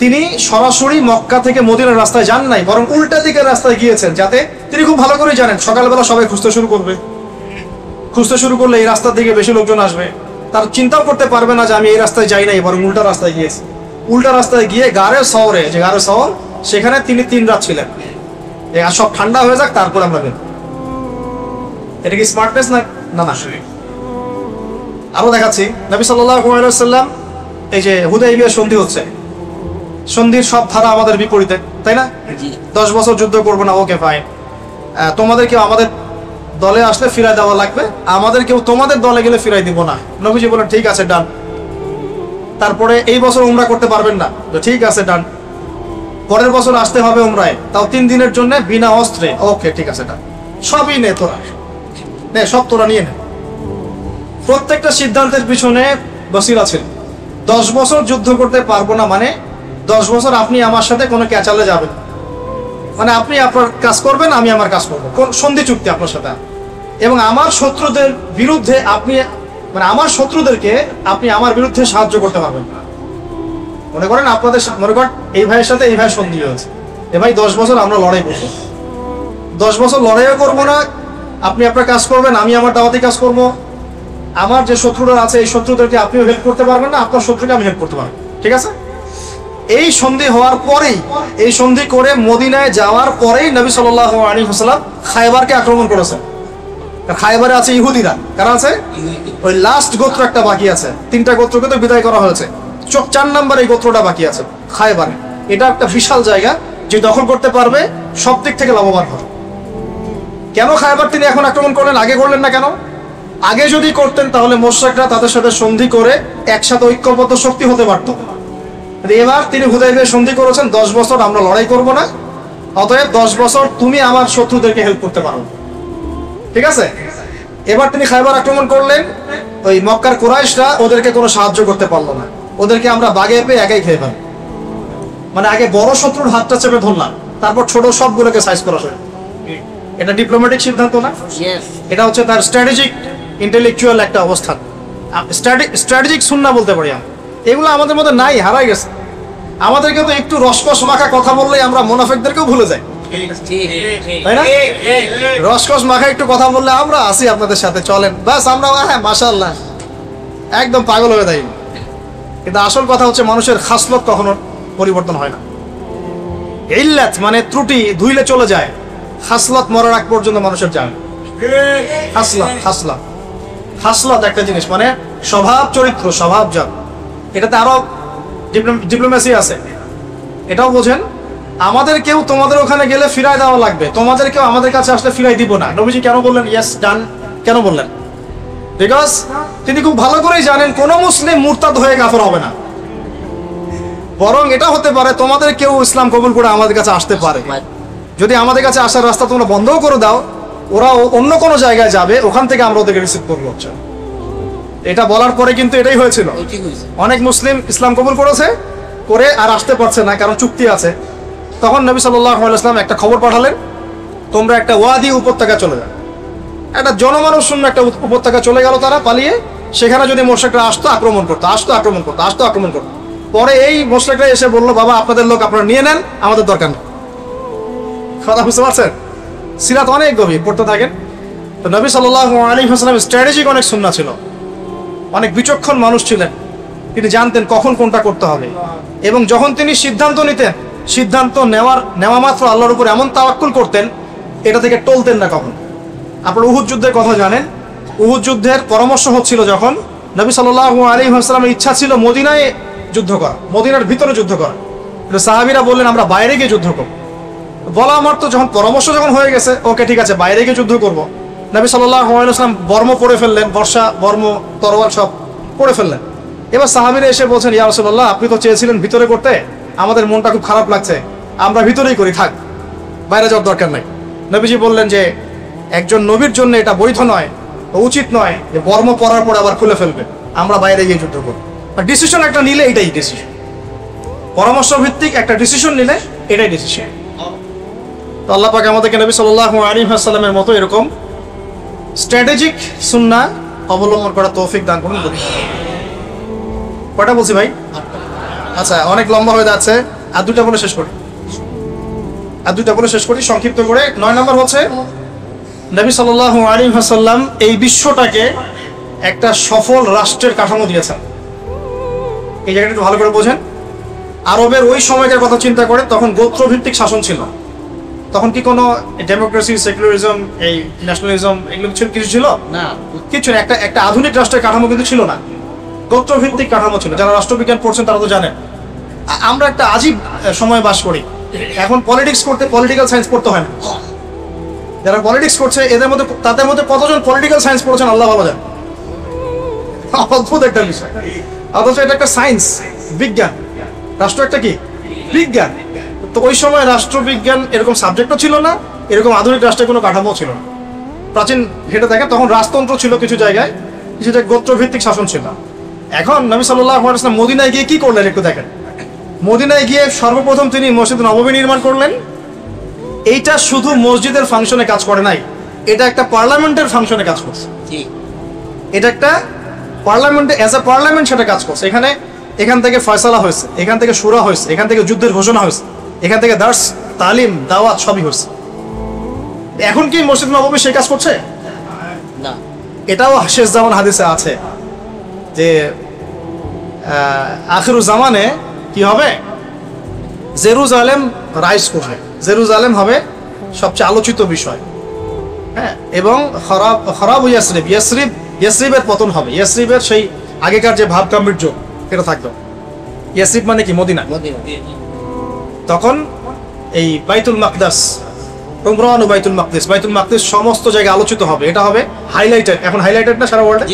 তিনি সরাসরি মক্কা থেকে মদিনার রাস্তায় যান নাই, বরং উল্টা দিকের রাস্তায় গিয়েছেন, যাতে তিনি খুব ভালো করে জানেন সকালবেলা সবাই খুঁজতে শুরু করবে, খুঁজতে শুরু করলে এই রাস্তার দিকে বেশি লোকজন আসবে, তার চিন্তাও করতে পারবে না যে আমি এই রাস্তায় যাই নাই, বরং উল্টা রাস্তায় গিয়েছি। উল্টা রাস্তায় গিয়ে গারে শহরে, যে গারে শহর, সেখানে তিনি 3 রাত ছিলেন, আর সব ঠান্ডা হয়ে যাক তারপর আমরা বের। এটা কি স্মার্টনেস না? না না। আরো দেখাচ্ছি, নবী সাল্লাল্লাহু আলাইহি ওয়াসাল্লাম, এই যে হুদাইবিয়া সন্ধি হচ্ছে, সন্ধির সব ধারা আমাদের বিপরীতে, তাই না? 10 বছর যুদ্ধ করবো না, ওকে ফাইন, তোমাদের কেউ আমাদের দলে আসলে ফিরাই দেওয়া লাগবে, আমাদের কেউ তোমাদের দলে গেলে ফিরাই দিব না। নবীজি বলেন ঠিক আছে, ডান। তারপরে এই বছর উমরা করতে পারবেন না, তো ঠিক আছে, ডান। পরের বছর আসতে হবে উমরায়, তাও 3 দিনের জন্য বিনা অস্ত্রে, ওকে ঠিক আছে, ডান। সবই নে তোরা, নে সব তোরা নিয়ে নে। প্রত্যেকটা সিদ্ধান্তের পিছনে বসিরা ছিল। 10 বছর যুদ্ধ করতে পারবো না মানে 10 বছর আপনি আমার সাথে কোনো ক্যাচালে যাবেন, মানে আপনি আপনার কাজ করবেন, আমি আমার কাজ করবো, কোন সন্ধি চুক্তি আপনার সাথে। এবং আমার শত্রুদের বিরুদ্ধে আপনি, মানে আমার শত্রুদেরকে আপনি আমার বিরুদ্ধে সাহায্য করতে পারবেন না। মনে করেন আপনাদের, মনে করেন এই ভাইয়ের সাথে এই ভাই সন্ধি হয়েছে, এ ভাই 10 বছর আমরা লড়াই করবো, 10 বছর লড়াইও করবো না, আপনি আপনার কাজ করবেন, আমি আমার দাওয়াতি কাজ করবো। আমার যে শত্রুরা আছে এই শত্রুদেরকে আপনিও হেল্প করতে পারবেন না, আপনার শত্রুকে আমি হেল্প করতে পারবো, ঠিক আছে? এই সন্ধি হওয়ার পরেই, এই সন্ধি করে মদিনায় যাওয়ার পরেই নবী সাল্লাল্লাহু আলাইহি ওয়াসাল্লাম খায়বারকে আক্রমণ করেছেন। খায়বারে আছে ইহুদিরা, কারা আছে? ওই লাস্ট গোত্র একটা বাকি আছে, 3টা গোত্রকে তো বিদায় করা হয়েছে, 4 নম্বর এই গোত্রটা বাকি আছে খায়বারে। এটা একটা বিশাল জায়গা, যে দখল করতে পারবে সব দিক থেকে লাভবান হবে। কেন খায়বার তিনি এখন আক্রমণ করলেন, আগে করলেন না কেন? আগে যদি করতেন তাহলে মুশরিকরা তাদের সাথে সন্ধি করে একসাথে ঐক্যবদ্ধ শক্তি হতে পারত। এবার তিনি হুদাইবিয়া সন্ধি করেছেন, 10 বছর আমরা লড়াই করব না, অতএব 10 বছর তুমি আমার শত্রুদেরকে হেল্প করতে পারো, ঠিক আছে? এবার তিনি খায়বার আক্রমণ করলেন, ওই মক্কার কুরাইশরা ওদেরকে কোনো সাহায্য করতে পারলো না, ওদেরকে আমরা বাগে পেয়ে একাই খেয়ে ফেললাম। মানে আগে বড় শত্রুর হাতটা চেপে ধরলাম, তারপর ছোট সবগুলোকে সাইজ করা হয়। এটা ডিপ্লোম্যাটিক সিদ্ধান্ত না? এটা হচ্ছে তার স্ট্র্যাটেজিক ইন্টেলেকচুয়াল একটা অবস্থান, স্ট্র্যাটেজিক সুন্নাহ বলতে পারি। এগুলো আমাদের মধ্যে নাই, হারাই গেছে। আমাদেরকে তো একটু রসকস মাখা কথা বললেই আমরা মুনাফিকদেরকেও ভুলে যাই, তাই না? রসকস মাখা একটু কথা বললে আমরা আসি আপনাদের সাথে, চলেন, বাস আমরা হ্যাঁ মাশাআল্লাহ একদম পাগল হয়ে যাই। কিন্তু আসল কথা হচ্ছে মানুষের খাসলত কখনো পরিবর্তন হয় না। ইল্লাত মানে ত্রুটি ধুইলে চলে যায়, খাসলত মরার আগ পর্যন্ত মানুষের যায়। খাসলত একটা জিনিস, মানে স্বভাব চরিত্র, স্বভাবজাত। এটাতে আরো ডিপ্লোমেসি আছে, এটাও বোঝেন। আমাদের কেউ তোমাদের ওখানে গেলে ফিরাই দেওয়া লাগবে, তোমাদের কেউ আমাদের কাছে আসলে ফিরাই দিব না। নবীজি কেন বললেন ইয়েস ডান? কেন বললেন? বিকজ তিনি খুব ভালো করেই জানেন কোন মুসলিম মুরতাদ হয়ে কাফের হবে না, বরং এটা হতে পারে তোমাদের কেউ ইসলাম কবুল করে আমাদের কাছে আসতে পারে। যদি আমাদের কাছে আসার রাস্তা তোমরা বন্ধও করে দাও, ওরা অন্য কোনো জায়গায় যাবে, ওখান থেকে আমরা ওদেরকে রিসিভ করবো। এটা বলার পরে কিন্তু এটাই হয়েছিল, অনেক মুসলিম ইসলাম কবুল করেছে, করে আর আসতে পারছে না, কারণ চুক্তি আছে। তখন নবী সাল্লাল্লাহু আলাইহি ওয়াসাল্লাম একটা খবর পাঠালেন, তোমরা একটা ওয়াদি উপত্যকা চলে যাও। একটা জনমানব শূন্য একটা উপত্যকা চলে গেল তারা পালিয়ে, সেখানে যদি মুশরিকরা আসতো আক্রমণ করতো। পরে এই মুশরিকরা এসে বললো, বাবা আপনাদের লোক আপনারা নিয়ে নেন, আমাদের দরকার নেই। কথা বুঝতে পারছেন? সিরাত অনেক গভীর, পড়তে থাকেন। তো নবী সাল্লাল্লাহু আলাইহি ওয়াসাল্লাম স্ট্র্যাটেজিক অনেক সুন্নাহ ছিল। অনেক বিচক্ষণ মানুষ ছিলেন। তিনি জানতেন কখন কোনটা করতে হবে, এবং যখন তিনি সিদ্ধান্ত নিতেন, সিদ্ধান্ত নেওয়া মাত্র আল্লাহর উপর এমন তাওয়াক্কুল করতেন, এটা থেকে টলতেন না কখন। আপনারা উহুদ যুদ্ধের কথা জানেন। উহুদ যুদ্ধের পরামর্শ হচ্ছিল যখন, নবী সাল্লাল্লাহু আলাইহি ওয়াসাল্লামের ইচ্ছা ছিল মদিনায় যুদ্ধ করা, মদিনার ভিতরে যুদ্ধ করা। সাহাবীরা বললেন আমরা বাইরে গিয়ে যুদ্ধ করব। বলা আমার তো যখন পরামর্শ যখন হয়ে গেছে, ওকে ঠিক আছে বাইরে গিয়ে যুদ্ধ করব। নবী সাল্লাল্লাহু আলাইহি ওয়াসাল্লাম বর্ম পরে ফেললেন, বর্ষা বর্ম তরোয়াল সব পরে ফেললেন। এবার সাহাবীরা এসে বলছেন, ইয়া রাসূলুল্লাহ, আপনি তো চেয়েছিলেন ভিতরে করতে, আমাদের মনটা খুব খারাপ লাগছে, আমরা ভিতরেই করি, থাক, বাইরে যাওয়ার দরকার নাই। নবীজি বললেন যে একজন নবীর জন্য এটা বৈধ নয়, উচিত নয় যে বর্ম পরার পরে আবার খুলে ফেলবে, আমরা বাইরে গিয়ে যুদ্ধ করব। ডিসিশন একটা নিলে এটাই ডিসিশন, পরামর্শ ভিত্তিক একটা ডিসিশন নিলে এটাই ডিসিশন। তো আল্লাহ পাক আমাদেরকে নবী সাল্লাল্লাহু আলাইহি ওয়াসাল্লামের মতো এরকম স্ট্র্যাটেজিক সুন্নাহ অবলম্বন করা তৌফিক দান করুন। কয়টা বলছি ভাই? আচ্ছা, অনেক লম্বা হয়ে যাচ্ছে, আর দুটা বলে শেষ করি সংক্ষিপ্ত করে। 9 নম্বর হচ্ছে নবী সাল্লাল্লাহু আলাইহি ওয়াসাল্লাম এই বিশ্বটাকে একটা সফল রাষ্ট্রের কাঠামো দিয়েছেন। এই জায়গাটা একটু ভালো করে বোঝেন। আরবের ওই সময়কার কথা চিন্তা করে, তখন গোত্রভিত্তিক শাসন ছিল। তখন কি কোনো ডেমোক্রেসি, সেকুলারিজম, এই ন্যাশনালিজম এগুলো কিছু ছিল না, কিছু না। একটা আধুনিক রাষ্ট্রের কাঠামো কিন্তু ছিল না, গোত্রভিত্তিক কাঠামো ছিল। যারা রাষ্ট্রবিজ্ঞান পড়ছেন তারা তো জানেন। আমরা একটা আজীব সময় বাস করি। এখন পলিটিক্স করতে পলিটিক্যাল সায়েন্স পড়তে হয় না। যারা পলিটিক্স করছে তাদের মধ্যে কতজন পলিটিক্যাল সায়েন্স পড়ছেন আল্লাহ ভালো জানে। অদ্ভুত একটা বিষয়, অথচ এটা একটা সায়েন্স, বিজ্ঞান। রাষ্ট্র একটা কি বিজ্ঞান। তো ওই সময় রাষ্ট্রবিজ্ঞান এরকম সাবজেক্টও ছিল না, এরকম আধুনিক রাষ্ট্রের কোনো কাঠামো ছিল না। প্রাচীন ঘেটে দেখেন, তখন রাজতন্ত্র ছিল কিছু জায়গায়, কিছু জায়গায় গোত্রভিত্তিক শাসন ছিল। এখন নবী সাল্লাল্লাহু আলাইহি ওয়াসাল্লাম মদিনায় গিয়ে কি করলেন একটু দেখেন। মদিনায় গিয়ে সর্বপ্রথম তিনি মসজিদ নববী নির্মাণ করলেন। এইটা শুধু মসজিদের ফাংশনে কাজ করে নাই, এটা একটা পার্লামেন্টের ফাংশনে কাজ করছে। এটা একটা পার্লামেন্টে, অ্যাজ এ পার্লামেন্ট সেটা কাজ করছে। এখান থেকে ফয়সালা হয়েছে, এখান থেকে শুরা হয়েছে, এখান থেকে যুদ্ধের ঘোষণা হয়েছে, এখান থেকে দার্স, তালিম, দাওয়াত সবই হয়েছে। এখন কি মসজিদ নববী সেই কাজ করছে না? এটাও শেষ জামান হাদিসে আছে যে আখিরুজ জামানে কি হবে, জেরুজালেম রাইজ করবে, জেরুজালেম হবে সবচেয়ে আলোচিত বিষয়। হ্যাঁ, এবং খরাব ইয়াসরিবের পতন হবে। ইয়াসরিবের সেই আগেকার যে ভাব গাম্ভীর্য এটা থাকবে। ইয়াসরিব মানে কি মদিনা। তখন এই বাইতুল মাকদাস, উমরান ও বাইতুল মাকদিস সমস্ত জায়গায় আলোচিত হবে। এটা হবে হাইলাইটেড, এখন হাইলাইটেড না সারা ওয়ার্ল্ডে।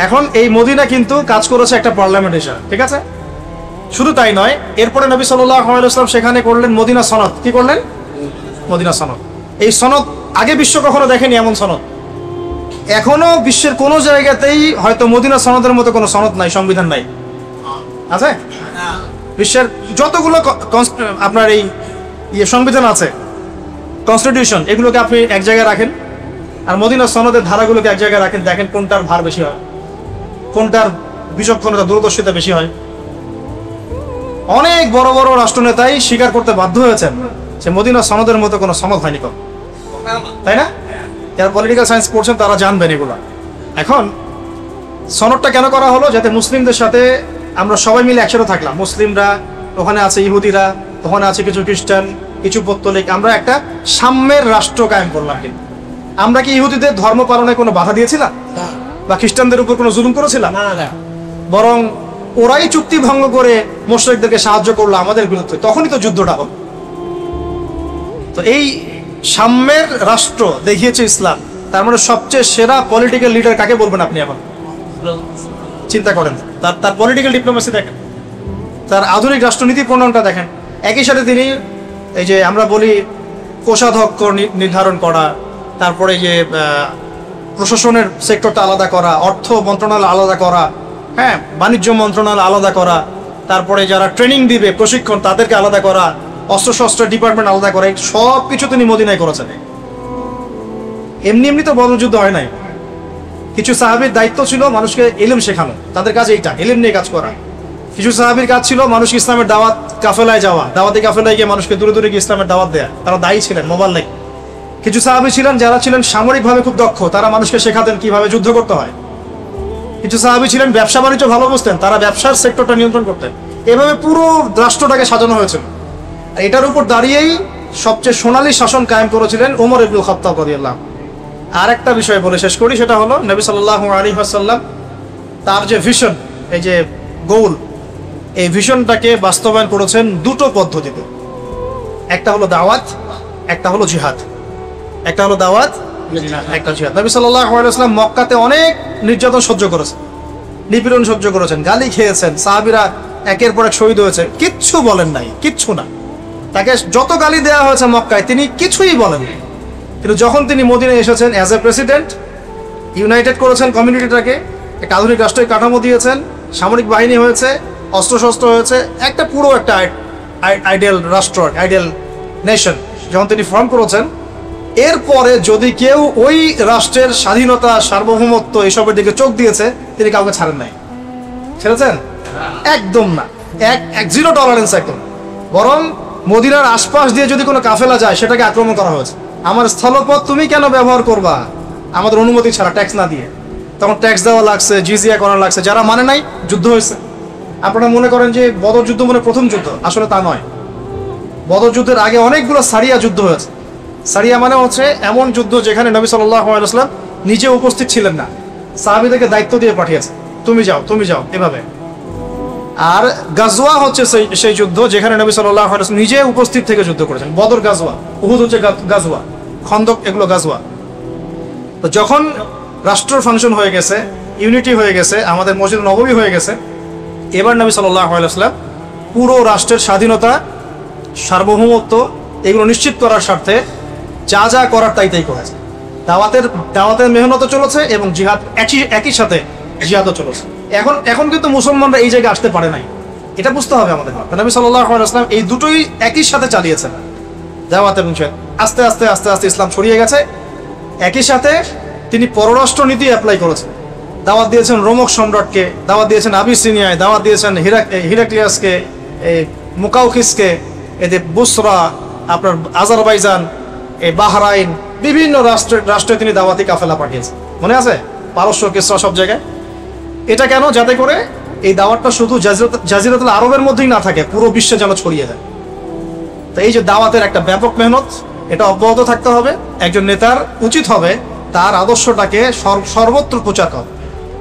এখন এই মদিনা কিন্তু কাজ করেছে একটা পার্লামেন্ট হিসেবে, ঠিক আছে? শুধু তাই নয়, এরপরে নবী সাল্লাল্লাহু আলাইহি ওয়াসাল্লাম সেখানে করলেন মদিনা সনদ। কি করলেন? মদিনা সনদ। এই সনদ আগে বিশ্ব কখনো দেখেনি এমন সনদ। এখনো বিশ্বের কোনো জায়গাতেই হয়তো মদিনা সনদের মতো কোনো সনদ নাই, সংবিধান নাই। আছে? বিশ্বের যতগুলো আপনার এই সংবিধান আছে, কনস্টিটিউশন, এগুলোকে আপনি এক জায়গায় রাখেন, আর মদিনা সনদের ধারাগুলোকে এক জায়গায় রাখেন, দেখেন কোনটার ভার বেশি হয়, কোনটার বিচক্ষণতা, দূরদর্শিতা বেশি হয়। অনেক বড় বড় রাষ্ট্রনেতাই স্বীকার করতে বাধ্য হয়েছেন যে মদিনা সনদের মতো কোনো সনদ হয়নি, তাই না? যারা পলিটিক্যাল সায়েন্স পড়ছেন তারা জানবেন এগুলো। এখন সনদটা কেন করা হলো? যাতে মুসলিমদের সাথে আমরা সবাই মিলে একসাথে থাকলাম। মুসলিমরা, ওখানে আছে ইহুদিরা, ওখানে আছে কিছু খ্রিস্টান, কিছু পৌত্তলিক, আমরা একটা সাম্যের রাষ্ট্র কায়েম করলাম। কিন্তু আমরা কি ইহুদিদের ধর্ম পালনে কোনো বাধা দিয়েছিলাম বা খ্রিস্টানদের উপর কোনো জুলুম করেছিলাম? বরং ওরাই চুক্তি ভঙ্গ করে মুশরিকদেরকে সাহায্য করলো আমাদের বিরুদ্ধে, তখনই তো যুদ্ধটা হলো। তো এই সাম্যের রাষ্ট্র দেখিয়েছে ইসলাম। তার মানে সবচেয়ে সেরা পলিটিক্যাল লিডার কাকে বলবেন আপনি? এখন চিন্তা করেন, তার পলিটিক্যাল ডিপ্লোমেসি দেখেন, তার আধুনিক রাষ্ট্রনীতি প্রণয়নটা দেখেন। একই সাথে তিনি এই যে আমরা বলি কোষাধ্যক্ষ নির্ধারণ করা, তারপরে যে প্রশাসনের সেক্টরটা আলাদা করা, অর্থ মন্ত্রণালয় আলাদা করা, হ্যাঁ, বাণিজ্য মন্ত্রণালয় আলাদা করা, তারপরে যারা ট্রেনিং দিবে প্রশিক্ষণ তাদেরকে আলাদা করা, অস্ত্রশস্ত্র ডিপার্টমেন্ট আলাদা করা, সব কিছু তিনি মদিনায় করেছেন। এমনি এমনি তো বদর যুদ্ধ হয় নাই। কিছু সাহাবীর দায়িত্ব ছিল মানুষকে ইলম শেখানো, তাদের কাজ এইটা, ইলম নিয়ে কাজ করা। কিছু সাহাবীর কাজ ছিল মানুষকে ইসলামের দাওয়াত, কাফেলায় যাওয়া, দাওয়াতি কাফেলায় গিয়ে মানুষকে দূরে দূরে গিয়ে ইসলামের দাওয়াত দেয়া, তারা দায়ী ছিলেন, মোবাল্লিগ। কিছু সাহাবী ছিলেন যারা ছিলেন সামরিকভাবে খুব দক্ষ, তারা মানুষকে শেখাতেন কিভাবে যুদ্ধ করতে হয়। কিছু সাহাবী ছিলেন ব্যবসা বাণিজ্য ভালো বুঝতেন, তারা ব্যবসার সেক্টরটা নিয়ন্ত্রণ করতেন। এভাবে পুরো রাষ্ট্রটাকে সাজানো হয়েছিল। এটার উপর দাঁড়িয়েই সবচেয়ে সোনালী শাসন কায়েম করেছিলেন ওমর ইবনুল খাত্তাব রাদিয়াল্লাহু আনহু। আর একটা বিষয় বলে শেষ করি, সেটা হলো নবী সাল্লাল্লাহু আলাইহি ওয়াসাল্লাম তার যে ভিশন, এই যে গোল, এই ভিশনটাকে বাস্তবায়ন করেছেন দুটো পদ্ধতিতে। একটা হলো দাওয়াত, একটা হলো জিহাদ। একটা হলো দাওয়াত, একটা জিহাদ। নবী সাল্লাল্লাহু আলাইহি ওয়াসাল্লাম মক্কাতে অনেক নির্যাতন সহ্য করেছেন, নিপীড়ন সহ্য করেছেন, গালি খেয়েছেন, সাহাবীরা একের পর এক শহীদ হয়েছে, কিচ্ছু বলেন নাই, কিচ্ছু না। তাকে যত গালি দেওয়া হয়েছে মক্কায়, তিনি কিছুই বলেন। কিন্তু যখন তিনি মদিনায় এসেছেন অ্যাজ এ প্রেসিডেন্ট, ইউনাইটেড করেছেন কমিউনিটিটাকে, একটা আধুনিক রাষ্ট্রের কাঠামো দিয়েছেন, সামরিক বাহিনী হয়েছে, অস্ত্রশস্ত্র হয়েছে, একটা পুরো একটা আইডিয়াল রাষ্ট্র, আইডিয়াল নেশন যখন তিনি ফর্ম করেছেন, এরপরে যদি কেউ ওই রাষ্ট্রের স্বাধীনতা, সার্বভৌমত্ব এসবের দিকে চোখ দিয়েছে, তিনি কাউকে ছাড়েন নাই। ছেড়েছেন? একদম না, এক জিরো টলারেন্স একদম। বরং মদিনার আশপাশ দিয়ে যদি কোনো কাফেলা যায়, সেটাকে আক্রমণ করা হয়েছে। আমার স্থলপথ তুমি কেন ব্যবহার করবা আমাদের অনুমতি ছাড়া, ট্যাক্স না দিয়ে? তখন ট্যাক্স দেওয়া লাগছে, জিজিয়া করা লাগছে। যারা মানে নাই, যুদ্ধ হয়েছে। আপনারা মনে করেন যে বদর যুদ্ধ মানে প্রথম যুদ্ধ, আসলে তা নয়। বদর যুদ্ধের আগে অনেকগুলো সারিয়া যুদ্ধ হয়েছে। সারিয়া মানে হচ্ছে এমন যুদ্ধ যেখানে নবী সাল্লাল্লাহু আলাইহি ওয়াসাল্লাম নিজে উপস্থিত ছিলেন না, সাহাবীদেরকে দায়িত্ব দিয়ে পাঠিয়েছে, তুমি যাও এভাবে। আর গাজওয়া হচ্ছে সেই যুদ্ধ যেখানে নবী সাল্লাল্লাহু আলাইহি ওয়াসাল্লাম নিজে উপস্থিত থেকে যুদ্ধ করেছেন। বদর গাজওয়া, উহুদ হচ্ছে গাজওয়া, খন্দক এগুলো গাজওয়া। তো যখন রাষ্ট্র ফাংশন হয়ে গেছে, ইউনিটি হয়ে গেছে, আমাদের মসজিদ নববী হয়ে গেছে, এবার নবী সাল্লাল্লাহু আলাইহি ওয়াসাল্লাম পুরো রাষ্ট্রের স্বাধীনতা, সার্বভৌমত্ব এগুলো নিশ্চিত করার স্বার্থে যা যা করার তাই করেছে। দাওয়াতের মেহনতও চলেছে এবং জিহাদ একই সাথে জিহাদও চলেছে। এখন কিন্তু মুসলমানরা এই জায়গায় আসতে পারে নাই, এটা বুঝতে হবে আমাদের। নবী সাল্লাল্লাহু আলাইহি ওয়াসাল্লাম এই দুটোই একই সাথে চালিয়েছেন, দাওয়াত এবং জিহাদ। আস্তে আস্তে আস্তে আস্তে ইসলাম ছড়িয়ে গেছে। একই সাথে তিনি পররাষ্ট্র নীতি অ্যাপ্লাই করেছেন। দাওয়াত দিয়েছেন রোমক সম্রাটকে, দাওয়াত দিয়েছেন আবিসিনিয়ায়, দাওয়াত দিয়েছেন হিরাক্লিয়াসকে, মুকাউকিসকে, এতে বুসরা, আপনার আজারবাইজান, এই বাহরাইন, বিভিন্ন রাষ্ট্রে তিনি দাওয়াতি কাফেলা পাঠিয়েছেন। মনে আছে? পারস্য, কিসরা, সব জায়গায়। এটা কেন? যাতে করে এই দাওয়াতটা শুধু জাজিরাতুল আরবের মধ্যেই না থাকে, পুরো বিশ্বে যেন ছড়িয়ে যায়। তো এই যে দাওয়াতের একটা ব্যাপক মেহনত, এটা অব্যাহত থাকতে হবে। একজন নেতার উচিত হবে তার আদর্শটাকে সর্বত্র প্রচার করা,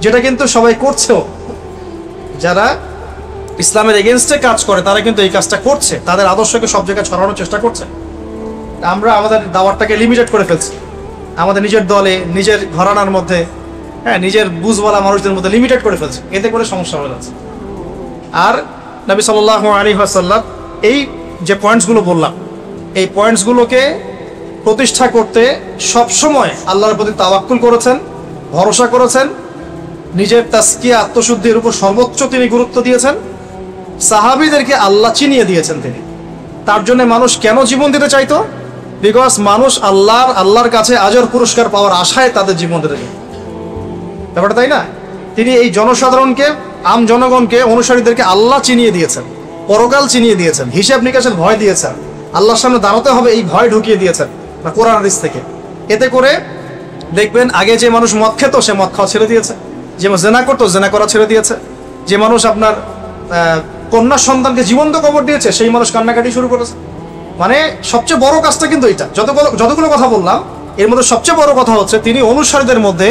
যেটা কিন্তু সবাই করছেও। যারা ইসলামের এগেনস্টে কাজ করে তারা কিন্তু এই কাজটা করছে, তাদের আদর্শকে সব জায়গায় ছড়ানোর চেষ্টা করছে। আমরা আমাদের দাওয়াতটাকে লিমিটেড করে ফেলছি, আমাদের নিজের দলে, নিজের ঘরানার মধ্যে, নিজের বুঝওয়ালা মানুষদের মধ্যে লিমিটেড করে ফেলছি। এতে করে সমস্যা হয়ে যাচ্ছে। আর নবী সাল্লাল্লাহু আলাইহি ওয়াসাল্লাম এই যে পয়েন্টসগুলো বললাম, এই পয়েন্টসগুলোকে প্রতিষ্ঠা করতে সবসময় আল্লাহর প্রতি তাওয়াক্কুল করেছেন, ভরসা করেছেন, নিজের তাসকিয়া, আত্মশুদ্ধির উপর সর্বোচ্চ তিনি গুরুত্ব দিয়েছেন। সাহাবীদেরকে আল্লাহ চিনিয়ে দিয়েছেন তিনি। তার জন্য মানুষ কেন জীবন দিতে চাইতো? বিকজ মানুষ আল্লাহর কাছে আজর পুরস্কার পাওয়ার আশায় তাদের জীবন দিতে চায়, ব্যাপারটা তাই না? তিনি এই জনসাধারণকে, আম জনগণকে, অনুসারীদেরকে আল্লাহ চিনিয়ে দিয়েছেন, পরকাল চিনিয়ে দিয়েছেন, হিসাব নিকাশের ভয় দিয়েছেন, আল্লাহর সামনে দাঁড়াতে হবে এই ভয় ঢুকিয়ে দিয়েছেন না কোরআন হাদিস থেকে। এতে করে দেখবেন আগে যে মানুষ মদ খেত সে মদ খাওয়া ছেড়ে দিয়েছে, যে জেনা করতো জেনা করা ছেড়ে দিয়েছে, যে মানুষ আপনার কন্যা সন্তানকে জীবন্ত কবর দিয়েছে সেই মানুষ কান্নাকাটি শুরু করেছে। মানে সবচেয়ে বড় কাজটা কিন্তু এটা। যতগুলো কথা বললাম এর মধ্যে সবচেয়ে বড় কথা হচ্ছে তিনি অনুসারীদের মধ্যে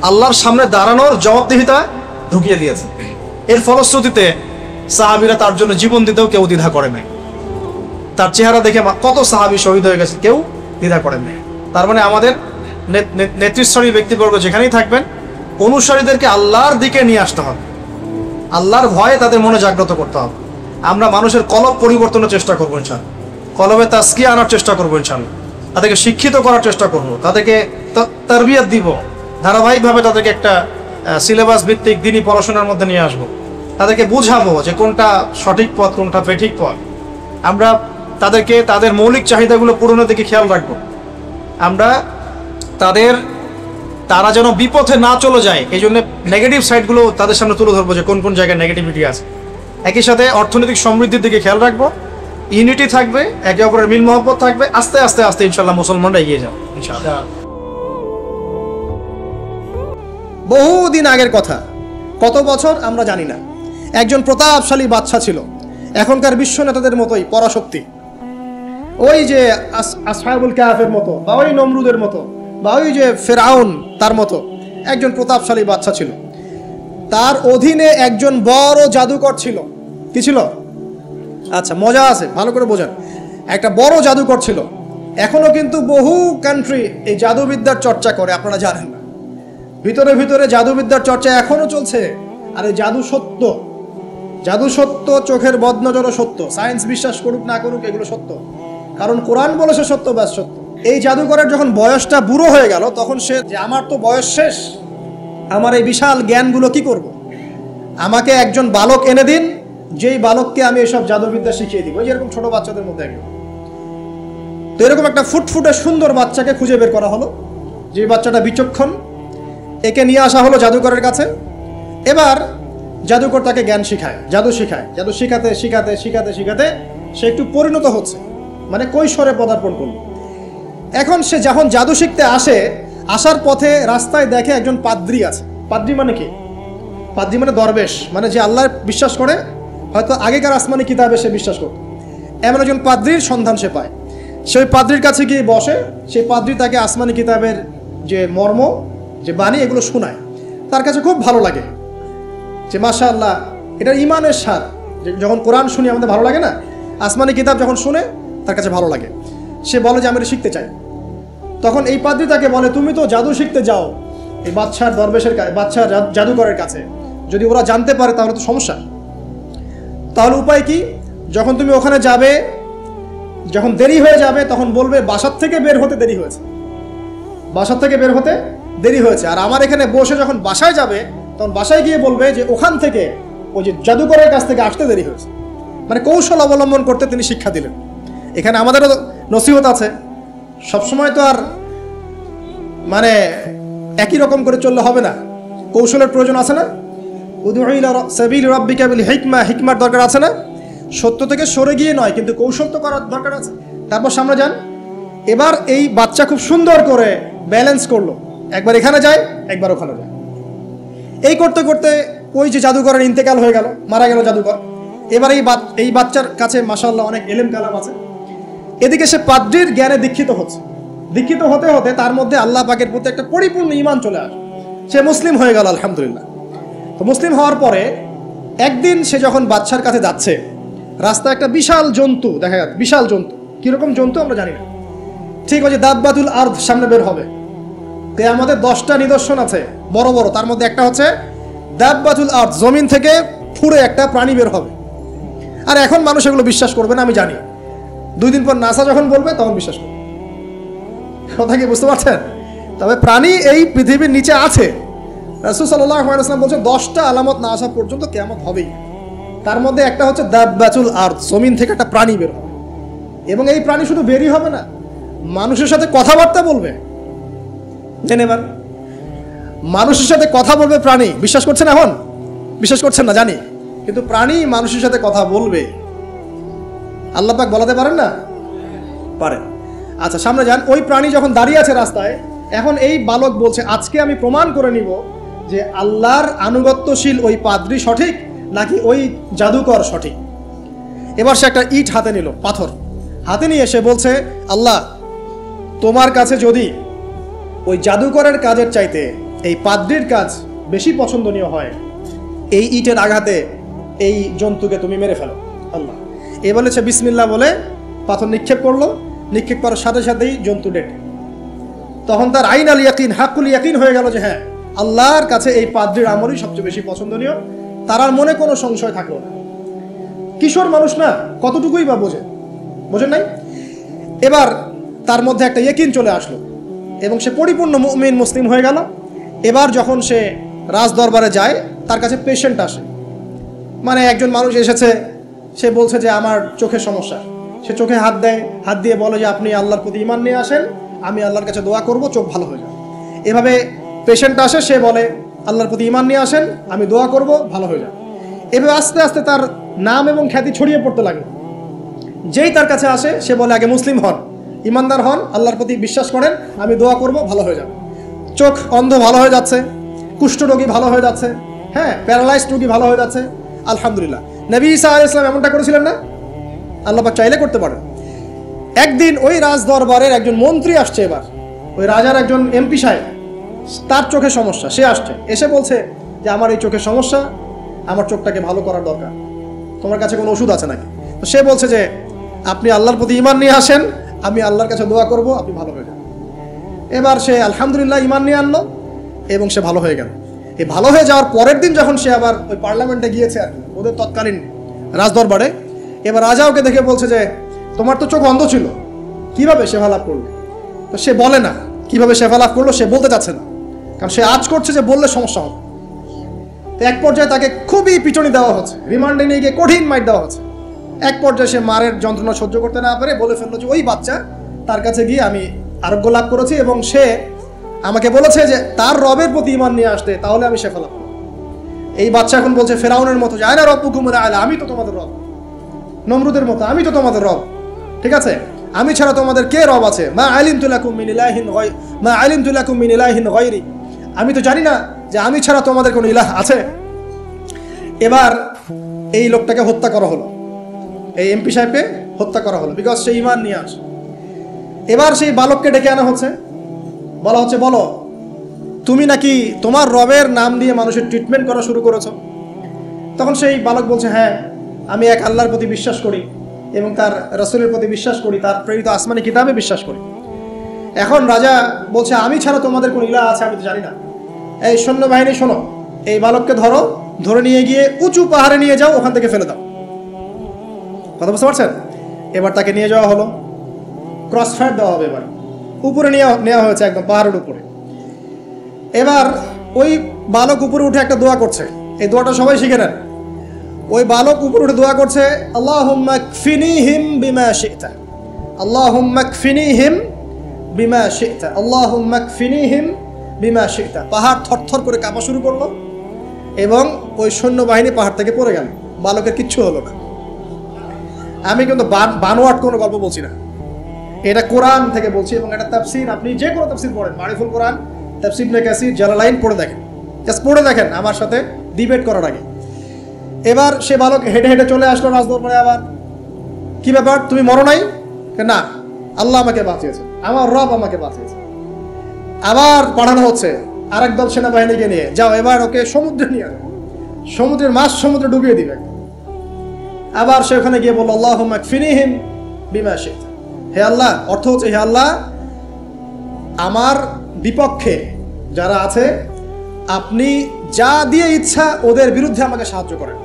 আল্লাহর সামনে দাঁড়ানোর জবাবদিহিতা ঢুকিয়ে দিয়েছেন। এর ফলশ্রুতিতে সাহাবীরা তার জন্য জীবন দিতেও কেউ দ্বিধা করে নাই। তার চেহারা দেখে কত সাহাবী শহীদ হয়ে গেছে, কেউ দ্বিধা করেন নাই। তার মানে আমাদের নেতৃস্থানীয় ব্যক্তিবর্গ যেখানেই থাকবেন, অনুসারীদেরকে আল্লাহর দিকে নিয়ে আসতে হবে, আল্লাহর ভয়ে তাদের মনে জাগ্রত করতে হবে। আমরা মানুষের কলব পরিবর্তনের চেষ্টা করবো ইনশাআল্লাহ, কলবে তাসকিয়া আনার চেষ্টা করবো ইনশাআল্লাহ, তাদেরকে শিক্ষিত করার চেষ্টা করবো, তাদেরকে তারবিয়াত দিব, ধারাবাহিকভাবে তাদেরকে একটা সিলেবাস ভিত্তিক দিনই পড়াশোনার মধ্যে নিয়ে আসবো, তাদেরকে বুঝাবো যে কোনটা সঠিক পথ, কোনটা বেঠিক পথ। আমরা তাদেরকে তাদের মৌলিক চাহিদাগুলো পূরণের দিকে খেয়াল রাখবো। আমরা তারা যেন বিপথে না চলে যায় এই জন্য নেগেটিভ সাইডগুলো তাদের সামনে তুলে ধরবো, যে কোন কোন জায়গায় নেগেটিভিটি আছে। একই সাথে অর্থনৈতিক সমৃদ্ধির দিকে খেয়াল রাখবো, ইউনিটি থাকবে, একে অপরের মিল মহব্বত থাকবে। আস্তে আস্তে আস্তে ইনশাল্লাহ মুসলমানরা এগিয়ে যাবে ইনশাআল্লাহ। বহুদিন আগের কথা, কত বছর আমরা জানি না। একজন প্রতাপশালী বাদশা ছিল, এখনকার বিশ্ব নেতাদের মতোই পরাশক্তি, ওই যে আসহাবুল কাহাফের মতো, বা ওই নমরুদের মতো, বা ওই যে ফেরাউন তার মতো একজন প্রতাপশালী বাদশা ছিল। তার অধীনে একজন বড় জাদুকর ছিল। কি ছিল? আচ্ছা, মজা আছে, ভালো করে বোঝেন। একটা বড় জাদুকর ছিল। এখনো কিন্তু বহু কান্ট্রি এই জাদুবিদ্যার চর্চা করে, আপনারা জানেন না। ভিতরে ভিতরে জাদুবিদ্যার চর্চা এখনো চলছে। আর এই জাদু সত্য, জাদু সত্য, চোখের বদনজরও সত্য। সায়েন্স বিশ্বাস করুক না করুক, এগুলো সত্য, কারণ কোরআন বলেছে সত্য, ব্যাস সত্য। এই জাদুকরের যখন বয়সটা বুড়ো হয়ে গেল, তখন সে যে আমার তো বয়স শেষ, আমার এই বিশাল জ্ঞানগুলো কি করব? আমাকে একজন বালক এনে দিন, যেই বালককে আমি এসব জাদুবিদ্যা শিখিয়ে দিব। যেরকম ছোট বাচ্চাদের মধ্যে একজন। তো এরকম একটা ফুটফুটে সুন্দর বাচ্চাকে খুঁজে বের করা হলো, যে বাচ্চাটা বিচক্ষণ। একে নিয়ে আসা হলো জাদুকরের কাছে। এবার জাদুকর তাকে জ্ঞান শিখায়, জাদু শিখায়। জাদু শিখাতে শিখাতে শিখাতে শিখাতে সে একটু পরিণত হচ্ছে, মানে কৈশোরে পদার্পণ করল। এখন সে যখন জাদু শিখতে আসে, আসার পথে রাস্তায় দেখে একজন পাদ্রী আছে। পাদ্রী মানে কি? পাদ্রী মানে দরবেশ, মানে যে আল্লাহ বিশ্বাস করে, হয়তো আগেকার আসমানি কিতাবে সে বিশ্বাস করত। এমন একজন পাদ্রীর সন্ধান সে পায়। সেই পাদ্রীর কাছে গিয়ে বসে। সেই পাদ্রী তাকে আসমানি কিতাবের যে মর্ম, যে বাণী, এগুলো শোনায়। তার কাছে খুব ভালো লাগে যে মাশাআল্লাহ, এটা ইমানের স্বাদ। যখন কোরআন শুনি আমাদের ভালো লাগে না, আসমানি কিতাব যখন শুনে তার কাছে ভালো লাগে। সে বলে যে আমি এটা শিখতে চাই। তখন এই পাদ্রী তাকে বলে, তুমি তো জাদু শিখতে যাও এই বাদশার দরবেশের কাছে, বাদশার জাদুকরের কাছে, যদি ওরা জানতে পারে তাহলে তো সমস্যা। তাহলে উপায় কি? যখন তুমি ওখানে যাবে, যখন দেরি হয়ে যাবে, তখন বলবে বাসার থেকে বের হতে দেরি হয়েছে, বাসার থেকে বের হতে দেরি হয়েছে। আর আমার এখানে বসে যখন বাসায় যাবে, তখন বাসায় গিয়ে বলবে যে ওখান থেকে, ওই যে জাদুকরের কাছ থেকে আসতে দেরি হয়েছে। মানে কৌশল অবলম্বন করতে তিনি শিক্ষা দিলেন। এখানে আমাদেরও নসিহত আছে। সবসময় তো আর মানে একই রকম করে চললে হবে না, কৌশলের প্রয়োজন আছে না? উদউ ইলা সাবিলি রাব্বিকা বিল হিকমা, হিকমার দরকার আছে না? সত্য থেকে সরে গিয়ে নয়, কিন্তু কৌশল তো করার দরকার আছে। তারপর সামনে যান। এবার এই বাচ্চা খুব সুন্দর করে ব্যালেন্স করলো, একবার এখানে যায়, একবার ওখানে যায়। এই করতে করতে ওই যে জাদুকরের ইন্তেকাল হয়ে গেল, মারা গেল জাদুকর। এবার এই বাচ্চার কাছে মাশাআল্লাহ অনেক এলেম কালাম আছে। এদিকে সে পাদ্রীর জ্ঞানে দীক্ষিত হচ্ছে। দীক্ষিত হতে হতে তার মধ্যে আল্লাহ পাকের প্রতি একটা পরিপূর্ণ ঈমান চলে আসে। সে মুসলিম হয়ে গেল, আলহামদুলিল্লাহ। তো মুসলিম হওয়ার পরে একদিন সে যখন বাচ্চার কাছে যাচ্ছে, রাস্তায় একটা বিশাল জন্তু দেখা যাচ্ছে। বিশাল জন্তু, কিরকম জন্তু আমরা জানি না। ঠিক ওই যে দাব্বাতুল আরদ সামনে বের হবে। কিয়ামতের 10টা নিদর্শন আছে বড় বড়, তার মধ্যে একটা হচ্ছে দাব্বাতুল আরদ, জমিন থেকে ফুঁড়ে একটা প্রাণী বের হবে। আর এখন মানুষ এগুলো বিশ্বাস করবে না, আমি জানি। 2 দিন পর নাসা যখন বলবে তখন বিশ্বাস করবে। কথা কি বুঝতে পারছেন? তবে প্রাণী এই পৃথিবীর নিচে আছে। রাসূল সাল্লাল্লাহু আলাইহি ওয়াসাল্লাম বলছেন 10টা আলামত না আসা পর্যন্ত কিয়ামত হবেই। তার মধ্যে একটা হচ্ছে দাব্বাতুল আরদ, জমিন থেকে একটা প্রাণী বের হবে। এবং এই প্রাণী শুধু বেরই হবে না, মানুষের সাথে কথাবার্তা বলবে। এবার মানুষের সাথে কথা বলবে প্রাণী। বিশ্বাস করছেন? এখন বিশ্বাস করছেন না জানি, কিন্তু প্রাণী মানুষের সাথে কথা বলবে। আল্লাহ পাক বলাতে পারেন না? পারেন। আচ্ছা, সামনে যান। ওই প্রাণী যখন দাঁড়িয়ে আছে রাস্তায়, এখন এই বালক বলছে আজকে আমি প্রমাণ করে নিব যে আল্লাহর আনুগত্যশীল ওই পাদ্রী সঠিক নাকি ওই জাদুকর সঠিক। এবার সে একটা ইট হাতে নিল, পাথর হাতে নিয়ে সে বলছে, আল্লাহ, তোমার কাছে যদি ওই জাদুকরের কাজের চাইতে এই পাদ্রীর কাজ বেশি পছন্দনীয় হয়, এই ইটের আঘাতে এই জন্তুকে তুমি মেরে ফেলো আল্লাহ। এ বলেছে বিসমিল্লাহ বলে পাথর নিক্ষেপ করলো। নিক্ষেপ করার সাথে সাথেই জন্তু ডেড। তখন তার আইন আল ইয়াকিন, হাক্কুল ইয়াকিন হয়ে গেল যে হ্যাঁ, আল্লাহর কাছে এই পাদ্রীর আমলই সবচেয়ে বেশি পছন্দনীয়। তার আর মনে কোনো সংশয় থাকলো না। কিশোর মানুষ না, কতটুকুই বা বোঝেন নাই? এবার তার মধ্যে একটা ইয়াকিন চলে আসলো এবং সে পরিপূর্ণ মুমিন, মুসলিম হয়ে গেল। এবার যখন সে রাজ দরবারে যায়, তার কাছে পেশেন্ট আসে। মানে একজন মানুষ এসেছে, সে বলছে যে আমার চোখের সমস্যা। সে চোখে হাত দেয়, হাত দিয়ে বলে যে আপনি আল্লাহর প্রতি ঈমান নিয়ে আসেন, আমি আল্লাহর কাছে দোয়া করব, চোখ ভালো হয়ে যাবে। এভাবে পেশেন্ট আসে, সে বলে আল্লাহর প্রতি ঈমান নিয়ে আসেন, আমি দোয়া করব, ভালো হয়ে যাবে। এভাবে আস্তে আস্তে তার নাম এবং খ্যাতি ছড়িয়ে পড়তে লাগলো। যেই তার কাছে আসে, সে বলে আগে মুসলিম হন, ইমানদার হন, আল্লাহর প্রতি বিশ্বাস করেন, আমি দোয়া করব, ভালো হয়ে যাবে। চোখ অন্ধ ভালো হয়ে যাচ্ছে, কুষ্ঠরোগী ভালো হয়ে যাচ্ছে, হ্যাঁ, প্যারালাইজড রোগী ভালো হয়ে যাচ্ছে, আলহামদুলিল্লাহ। নবী ঈসা আলাইহিস সালাম এমনটা করেছিলেন না? আল্লাহ পাক চাইলে করতে পারেন। একদিন ওই রাজ দরবারের একজন মন্ত্রী আসছে, এবার ওই রাজার একজন এমপি সাহেব, তার চোখে সমস্যা, সে আসছে, এসে বলছে যে আমার এই চোখের সমস্যা, আমার চোখটাকে ভালো করার দরকার, তোমার কাছে কোনো ওষুধ আছে নাকি? তো সে বলছে যে আপনি আল্লাহর প্রতি ঈমান নিয়ে আসেন, আমি আল্লাহর কাছে দোয়া করব, আপনি ভালো হয়ে যান। এবার সে আলহামদুলিল্লাহ ঈমান নিয়ে আনলো এবং সে ভালো হয়ে গেল। এই ভালো হয়ে যাওয়ার পরের দিন যখন সে আবার ওই পার্লামেন্টে গিয়েছে আর কি, ওদের তৎকালীন রাজদরবারে, এবার রাজা ওকে দেখে বলছে যে তোমার তো চোখ অন্ধ ছিল, কিভাবে শেফা লাভ করলো? তো সে বলে না কিভাবে শেফা লাভ করলো, সে বলতে চাচ্ছে না, কারণ সে আজ করছে যে বললে সমস্যা হবে। তো এক পর্যায়ে তাকে খুবই পিটুনি দেওয়া হচ্ছে, রিমান্ডে নিয়ে গিয়ে কঠিন মাইট দেওয়া হচ্ছে। এক পর্যায়ে সে মারের যন্ত্রণা সহ্য করতে না পারে বলে ফেললো যে ওই বাচ্চা, তার কাছে গিয়ে আমি আরোগ্য লাভ করেছি এবং সে আমাকে বলেছে যে তার রবের প্রতি ঈমান নিয়ে আসতে, তাহলে আমি শেফা লাভ করব। এই বাচ্চা এখন বলছে ফেরাউনের মতো যে আয়না রব্বুকুমুল আ'লা, আমি তো তোমাদের রব। নমরুদের মতো আমি তো তোমাদের রব, ঠিক আছে, আমি ছাড়া তোমাদের কে রব আছে? মা আলিমতু লাকুম মিন ইলাহিন গায়রি, আমি তো জানি না যে আমি ছাড়া তোমাদের কোনো ইলাহ আছে। এবার এই লোকটাকে হত্যা করা হলো, এই এমপি সাহেবকে হত্যা করা হলো, বিকজ সে ঈমান নিয়ে আসে। এবার সেই বালককে ডেকে আনা হচ্ছে, বলা হচ্ছে বলো তুমি নাকি তোমার রবের নাম দিয়ে মানুষের ট্রিটমেন্ট করা শুরু করেছো? তখন সেই বালক বলছে হ্যাঁ, আমি এক আল্লাহর প্রতি বিশ্বাস করি এবং তার রাসূলের প্রতি বিশ্বাস করি, তার প্রেরিত আসমানি কিতাবে বিশ্বাস করি। এখন রাজা বলছে আমি ছাড়া তোমাদের কোন ইলাহ আছে আমি তো জানি না। এই সৈন্যবাহিনী শোনো, এই বালককে ধরো, ধরে নিয়ে গিয়ে উঁচু পাহাড়ে নিয়ে যাও, ওখান থেকে ফেলে দাও। কথা বুঝতে পারছেন? এবার তাকে নিয়ে যাওয়া হলো, ক্রস ফায়ার দেওয়া হবে, এবার উপরে নেওয়া হয়েছে, একদম পাহাড়ের উপরে। এবার ওই বালক উপরে উঠে একটা দোয়া করছে, এই দোয়াটা সবাই শিখে নেন। ওই বালক উপরে উঠে দোয়া করছে আল্লাহুম্মা কফিনিহিম বিমা শি'তা, আল্লাহুম্মা কফিনিহিম বিমা শি'তা, আল্লাহুম্মা কফিনিহিম বিমা শি'তা। পাহাড় থরথর করে কাঁপা শুরু করলো এবং ওই সৈন্যবাহিনী পাহাড় থেকে পড়ে গেল, বালকের কিচ্ছু হলো না। আমি কিন্তু বানোয়াট কোনো গল্প বলছি না, এটা কোরআন থেকে বলছি এবং এটা তাফসীর, আপনি যে কোনো তাফসীর পড়েন, মারিফুল কোরআন, তাফসীর ইবনে কাসির, জালালাইন পড়ে দেখেন, জাস্ট পড়ে দেখেন আমার সাথে ডিবেট করার আগে। এবার সে বালক হেঁটে হেঁটে চলে আসলো রাজদরবারে। আবার কি ব্যাপার, তুমি মরো নাই? না, আল্লাহ আমাকে বাঁচিয়েছে, আমার রব আমাকে বাঁচিয়েছে। আবার পাঠানো হচ্ছে আরেক দল সেনাবাহিনীকে নিয়ে, যাও এবার ওকে সমুদ্রে নিয়ে আসো, সমুদ্রের মাছ সমুদ্রে ডুবিয়ে দিবে। আবার সে ওখানে গিয়ে বলল আল্লাহুম্মা কফিনিহিম বিমা শি'তা, হে আল্লাহ, অর্থ হচ্ছে হে আল্লাহ আমার বিপক্ষে যারা আছে আপনি যা দিয়ে ইচ্ছা ওদের বিরুদ্ধে আমাকে সাহায্য করেন।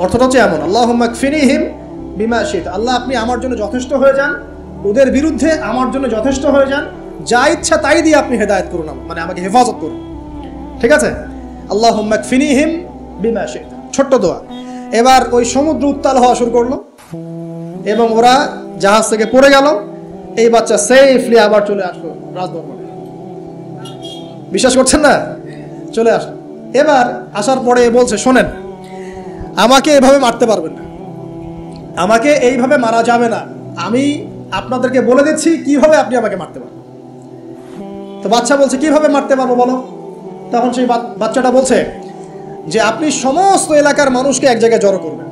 অর্থটা হচ্ছে এমন, আল্লাহুম্মা কফিনিহিম বিমা শি'তা, আল্লাহ আপনি আমার জন্য যথেষ্ট হয়ে যান, ওদের বিরুদ্ধে আমার জন্য যথেষ্ট হয়ে যান, যা ইচ্ছা তাই দিয়ে আপনি হেদায়েত করুন, মানে আমাকে হেফাজত করুন, ঠিক আছে? আল্লাহুম্মা কফিনিহিম বিমা শি'তা, ছোট্ট দোয়া। এবার ওই সমুদ্র উত্তাল হওয়া শুরু করলো এবং ওরা জাহাজ থেকে পড়ে গেল। এই বাচ্চা সেফলি আবার চলে আসলো রাজদরবারে। বিশ্বাস করছেন না? চলে আসলো। এবার আসার পরে বলছে শোনেন, আমাকে এভাবে মারতে পারবেন না, আমাকে এইভাবে মারা যাবে না, আমি আপনাদেরকে বলে দিচ্ছি কিভাবে আপনি আমাকে মারতে পারবেন। তো বাচ্চা বলছে কিভাবে মারতে পারবো বলো? তখন সেই বাচ্চাটা বলছে যে আপনি সমস্ত এলাকার মানুষকে এক জায়গায় জড়ো করবেন,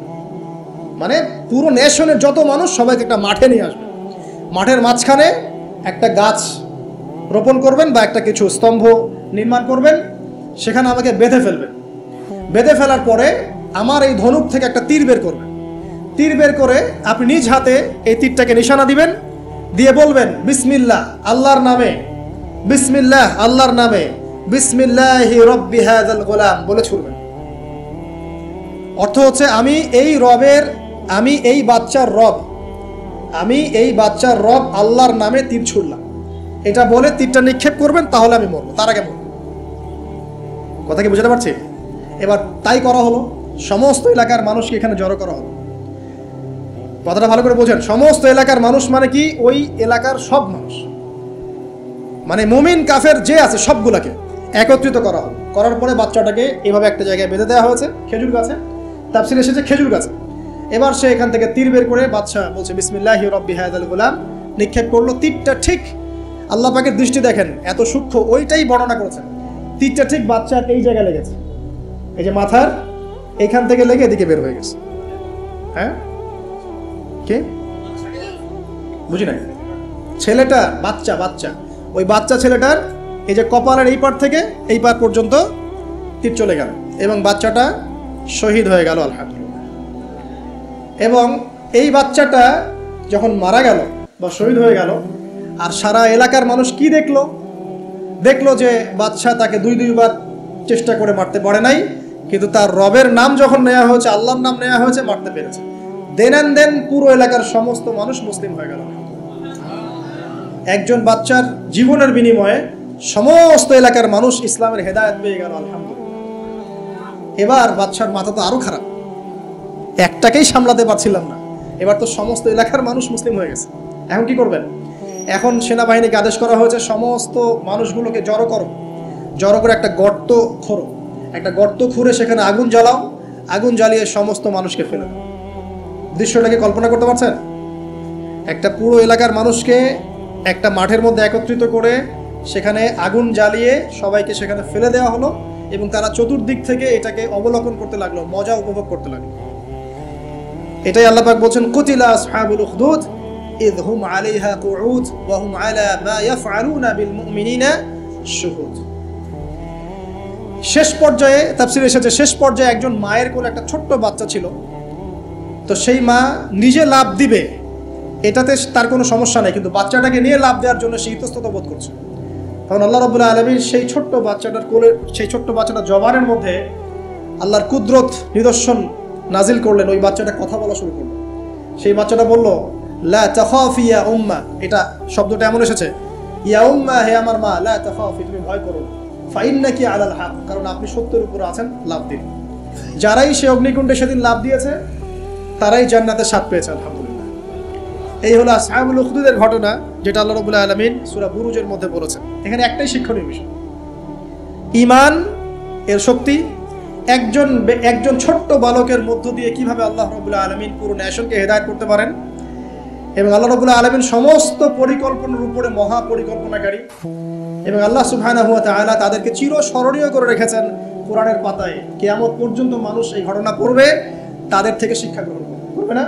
মানে পুরো নেশনের যত মানুষ সবাইকে একটা মাঠে নিয়ে আসবেন, মাঠের মাঝখানে একটা গাছ রোপণ করবেন বা একটা কিছু স্তম্ভ নির্মাণ করবেন, সেখানে আমাকে বেঁধে ফেলবেন। বেঁধে ফেলার পরে আমার এই ধনুক থেকে একটা তীর বের করবেন, তীর বের করে আপনি নিজ হাতে এই তীরটাকে নিশানা দিবেন, দিয়ে বলবেন বিসমিল্লাহ আল্লাহর নামে, বিসমিল্লাহ আল্লাহর নামে, বিসমিল্লাহি রব্বি হাযাল গোলাম বলে ছুড়বেন। অর্থ হচ্ছে আমি এই রবের, আমি এই বাচ্চার রব, আমি এই বাচ্চার রব আল্লাহর নামে তীর ছুড়লাম, এটা বলে তীরটা নিক্ষেপ করবেন, তাহলে আমি মরবো, তার আগে মরবো। কথা কি বুঝতে পারছি? এবার তাই করা হলো, সমস্ত এলাকার মানুষকে এখানে জড়ো করা হলো। কথাটা ভালো করে বোঝেন, সমস্ত এলাকার মানুষ মানে কি? ওই এলাকার সব মানুষ, মানে মুমিন কাফের যে আছে সবগুলাকে একত্রিত করা হলো। করার পরে বাচ্চাটাকে এভাবে একটা জায়গায় বেঁধে দেওয়া হয়েছে, খেজুর গাছে, তাফসীরে এসেছে খেজুর গাছে। এবার সে এখান থেকে তীর বের করে বাচ্চা বলছে বিসমিল্লাহি রব্বি হাযাল গোলাম, নিক্ষেপ করলো। তীরটা ঠিক আল্লাহ পাকের দৃষ্টি দেখেন এত সূক্ষ্ম, ওইটাই বর্ণনা করেছেন, তীরটা ঠিক বাচ্চার এই জায়গায় লেগেছে, এই যে মাথার এখান থেকে লেগে এদিকে বের হয়ে গেছে। হ্যাঁ, কে বুঝি না? ছেলেটা বাচ্চা বাচ্চা, ওই বাচ্চা ছেলেটার এই যে কপালের এই পার থেকে এই পার পর্যন্ত তীর চলে গেল এবং বাচ্চাটা শহীদ হয়ে গেল আলহামদুলিল্লাহ। এবং এই বাচ্চাটা যখন মারা গেল বা শহীদ হয়ে গেল, আর সারা এলাকার মানুষ কি দেখলো? দেখলো যে বাচ্চা তাকে দুইবার চেষ্টা করে মারতে পারে নাই, কিন্তু তার রবের নাম যখন নেওয়া হয়েছে, আল্লাহর নাম নেওয়া হয়েছে, মারতে পেরেছে। দেন অ্যান্ড দেন পুরো এলাকার সমস্ত মানুষ মুসলিম হয়ে গেল। একজন বাচ্চার জীবনের বিনিময়ে সমস্ত এলাকার মানুষ ইসলামের হেদায়েত পেয়ে গেল আলহামদুলিল্লাহ। এবার বাচ্চার মাথা তো আরো খারাপ, একটাকেই সামলাতে পারছিলাম না, এবার তো সমস্ত এলাকার মানুষ মুসলিম হয়ে গেছে। এখন কি করবেন? এখন সেনাবাহিনীকে আদেশ করা হয়েছে সমস্ত মানুষগুলোকে জড়ো করো, জড়ো করে একটা গর্ত খোঁড়ো, একটা গর্ত খুঁড়ে সেখানে আগুন জ্বালাও, আগুন জ্বালিয়ে সমস্ত মানুষকে ফেলে দাও। দৃশ্যটাকে কল্পনা করতে পারছেন? একটা পুরো এলাকার মানুষকে একটা মাঠের মধ্যে একত্রিত করে সেখানে আগুন জ্বালিয়ে সবাইকে সেখানে ফেলে দেওয়া হলো এবং তারা চতুর্দিক থেকে এটাকে অবলোকন করতে লাগলো, মজা উপভোগ করতে লাগলো। এটাই আল্লাহ পাক বলছেন, কুতিলা আসহাবুল উখদুদ ইয হুম আলাইহা কুউদ ওয়া হুম আলা মা ইয়াফআলুনা বিল মুমিনিনা শুহুদ। শেষ পর্যায়ে তাফসীরে এসেছে, শেষ পর্যায়ে একজন মায়ের কোলে একটা ছোট্ট বাচ্চা ছিল। তো সেই মা নিজে লাভ দিবে এটাতে তার কোনো সমস্যা নেই, কিন্তু বাচ্চাটাকে নিয়ে লাভ দেওয়ার জন্য সে ইতস্তত বোধ করছে। তখন আল্লাহ রাব্বুল আলামিন সেই ছোট্ট বাচ্চাটার কোলে, সেই ছোট্ট বাচ্চাটার জবানের মধ্যে আল্লাহর কুদরত নিদর্শন নাজিল করলেন। ওই বাচ্চাটা কথা বলা শুরু করলো। সেই বাচ্চাটা বলল, লা তাখাফি ইয়া উম্মা, এটা শব্দটা এমন এসেছে, ইয়া উম্মা, হে আমার মা, লা তাখাফি, তুমি ভয় করো না, ফাইন্নাকি আলাল হক, কারণ আপনি সত্যের উপর আছেন, লাভ দিন। যারাই সে অগ্নিকুণ্ডে সেদিন লাভ দিয়েছে তারাই জান্নাতের স্বাদ পেয়েছে আলহামদুলিল্লাহ। এই হলো আসহাবুল উখদুদের ঘটনা, যেটা আল্লাহ রাব্বুল আলামিন সূরা বুরুজের মধ্যে বলেছেন। এখানে একটাই শিক্ষণীয় বিষয়, ঈমান এর শক্তি একজন ছোট্ট বালকের মধ্য দিয়ে কিভাবে আল্লাহ রাব্বুল আলামিন পুরো নেশনকে হেদায়েত করতে পারেন। এবং আল্লাহ রাব্বুল আলামিন সমস্ত পরিকল্পনার উপরে মহা পরিকল্পনাকারী, এবং আল্লাহ সুবহানাহু ওয়া তাআলা তাদেরকে চিরস্মরণীয় করে রেখেছেন কোরআনের পাতায়। কিয়ামত পর্যন্ত মানুষ এই ঘটনা পড়বে, তাদের থেকে শিক্ষা গ্রহণ করবে না?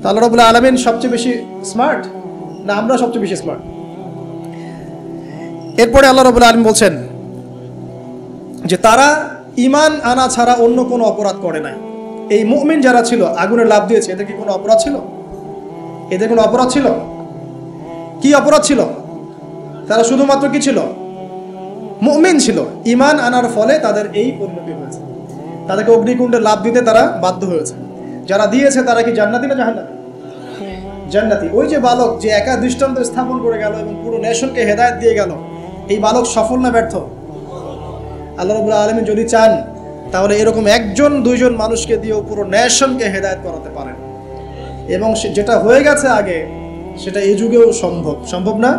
তো আল্লাহ রাব্বুল আলামিন সবচেয়ে বেশি স্মার্ট না আমরা সবচেয়ে বেশি স্মার্ট? এরপরে আল্লাহ রাব্বুল আলামিন বলছেন যে তারা ঈমান আনা ছাড়া অন্য কোনো অপরাধ করে নাই। এই মুমিন যারা ছিল, আগুনে লাফ দিয়েছে, এদের কি কোনো অপরাধ ছিল? এদের কোনো অপরাধ ছিল? কি অপরাধ ছিল? তারা শুধুমাত্র কি ছিল? মুমিন ছিল। ঈমান আনার ফলে তাদের এই পরিণতি হয়েছে, তাদেরকে অগ্নিকুণ্ডে লাফ দিতে তারা বাধ্য হয়েছে। যারা দিয়েছে তারা কি জান্নাতি না জাহান্নামী? জান্নাতি। ওই যে বালক যে একা দৃষ্টান্ত স্থাপন করে গেল এবং পুরো নেশনকে হেদায়েত দিয়ে গেল, এই বালক সফল না ব্যর্থ? আল্লাহ রাব্বুল আলামিন যদি চান তাহলে এরকম একজন দুইজন মানুষকে দিয়েও পুরো নেশনকে হেদায়েত করাতে পারেন। এবং যেটা হয়ে গেছে আগে সেটা এই যুগেও সম্ভব। সম্ভব না?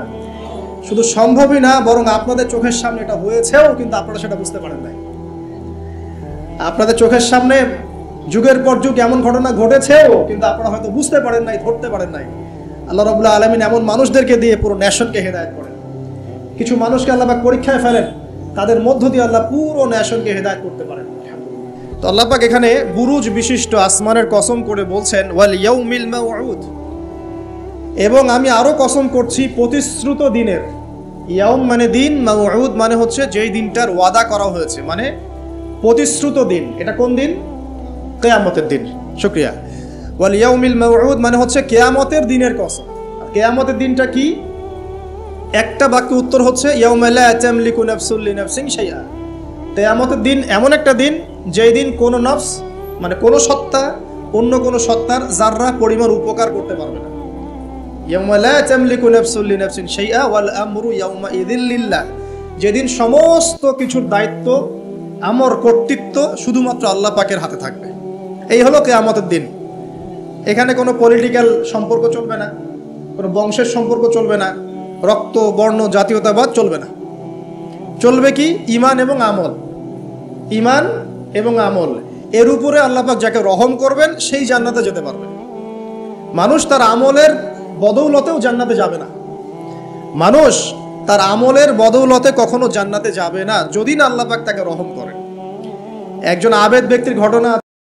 শুধু সম্ভবই না, বরং আপনাদের চোখের সামনে এটা হয়েছেও, কিন্তু আপনারা সেটা বুঝতে পারেন নাই। আপনাদের চোখের সামনে যুগের পর যুগ এমন ঘটনা ঘটেছেও, কিন্তু আপনারা হয়তো বুঝতে পারেন নাই, ধরতে পারেন নাই। আল্লাহ রাব্বুল আলামিন এমন মানুষদেরকে দিয়ে পুরো নেশনকে হেদায়েত করেন। কিছু মানুষকে আল্লাহ পাক পরীক্ষায় ফেলেন, তাদের মধ্য দিয়ে আল্লাহ পুরো নেশনকে হেদায়েত করতে পারেন। তো আল্লাহ পাক এখানে বুরুজ বিশিষ্ট আসমানের কসম করে বলছেন, ওয়াল ইয়াউমিল মাউউদ, এবং আমি আরো কসম করছি প্রতিশ্রুত দিনের। ইয়াউম মানে দিন, মাউউদ মানে হচ্ছে যেই দিনটার ওয়াদা করা হয়েছে, মানে প্রতিশ্রুত দিন। এটা কোন দিন? কিয়ামতের দিন। শুকরিয়া। ওয়াল ইয়াউমিল মাউউদ মানে হচ্ছে কিয়ামতের দিনের কসম। কিয়ামতের দিনটা কি? একটা বাক্য উত্তর হচ্ছে ইয়াউমা লা তামলিকু নাফসুন লিনাফসিন শাইআ। কিয়ামতের দিন এমন একটা দিন যেই দিন কোনো নফস, মানে কোনো সত্তা অন্য কোনো সত্তার যাররা পরিমাণ উপকার করতে পারবে না। ইয়াউমা লা তামলিকু নাফসুন লিনাফসিন শাইআ ওয়াল আমরু ইয়াউমা ইযিল লিল্লাহ, যেদিন সমস্ত কিছুর দায়িত্ব, আমর, কর্তৃত্ব শুধুমাত্র আল্লাহ পাকের হাতে থাকবে। এই হলো কিয়ামতের দিন। এখানে কোনো পলিটিক্যাল সম্পর্ক চলবে না, কোনো বংশের সম্পর্ক চলবে না, রক্ত, বর্ণ, জাতীয়তাবাদ চলবে না। চলবে কি? ঈমান এবং আমল। ঈমান এবং আমল, এর উপরে আল্লাহ পাক যাকে রহম করবেন সেই জান্নাতে যেতে পারবে। মানুষ তার আমলের বদৌলতেও জান্নাতে যাবে না। মানুষ তার আমলের বদৌলতে কখনো জান্নাতে যাবে না যদি না আল্লাহ পাক তাকে রহম করেন। একজন আবেদ ব্যক্তির ঘটনা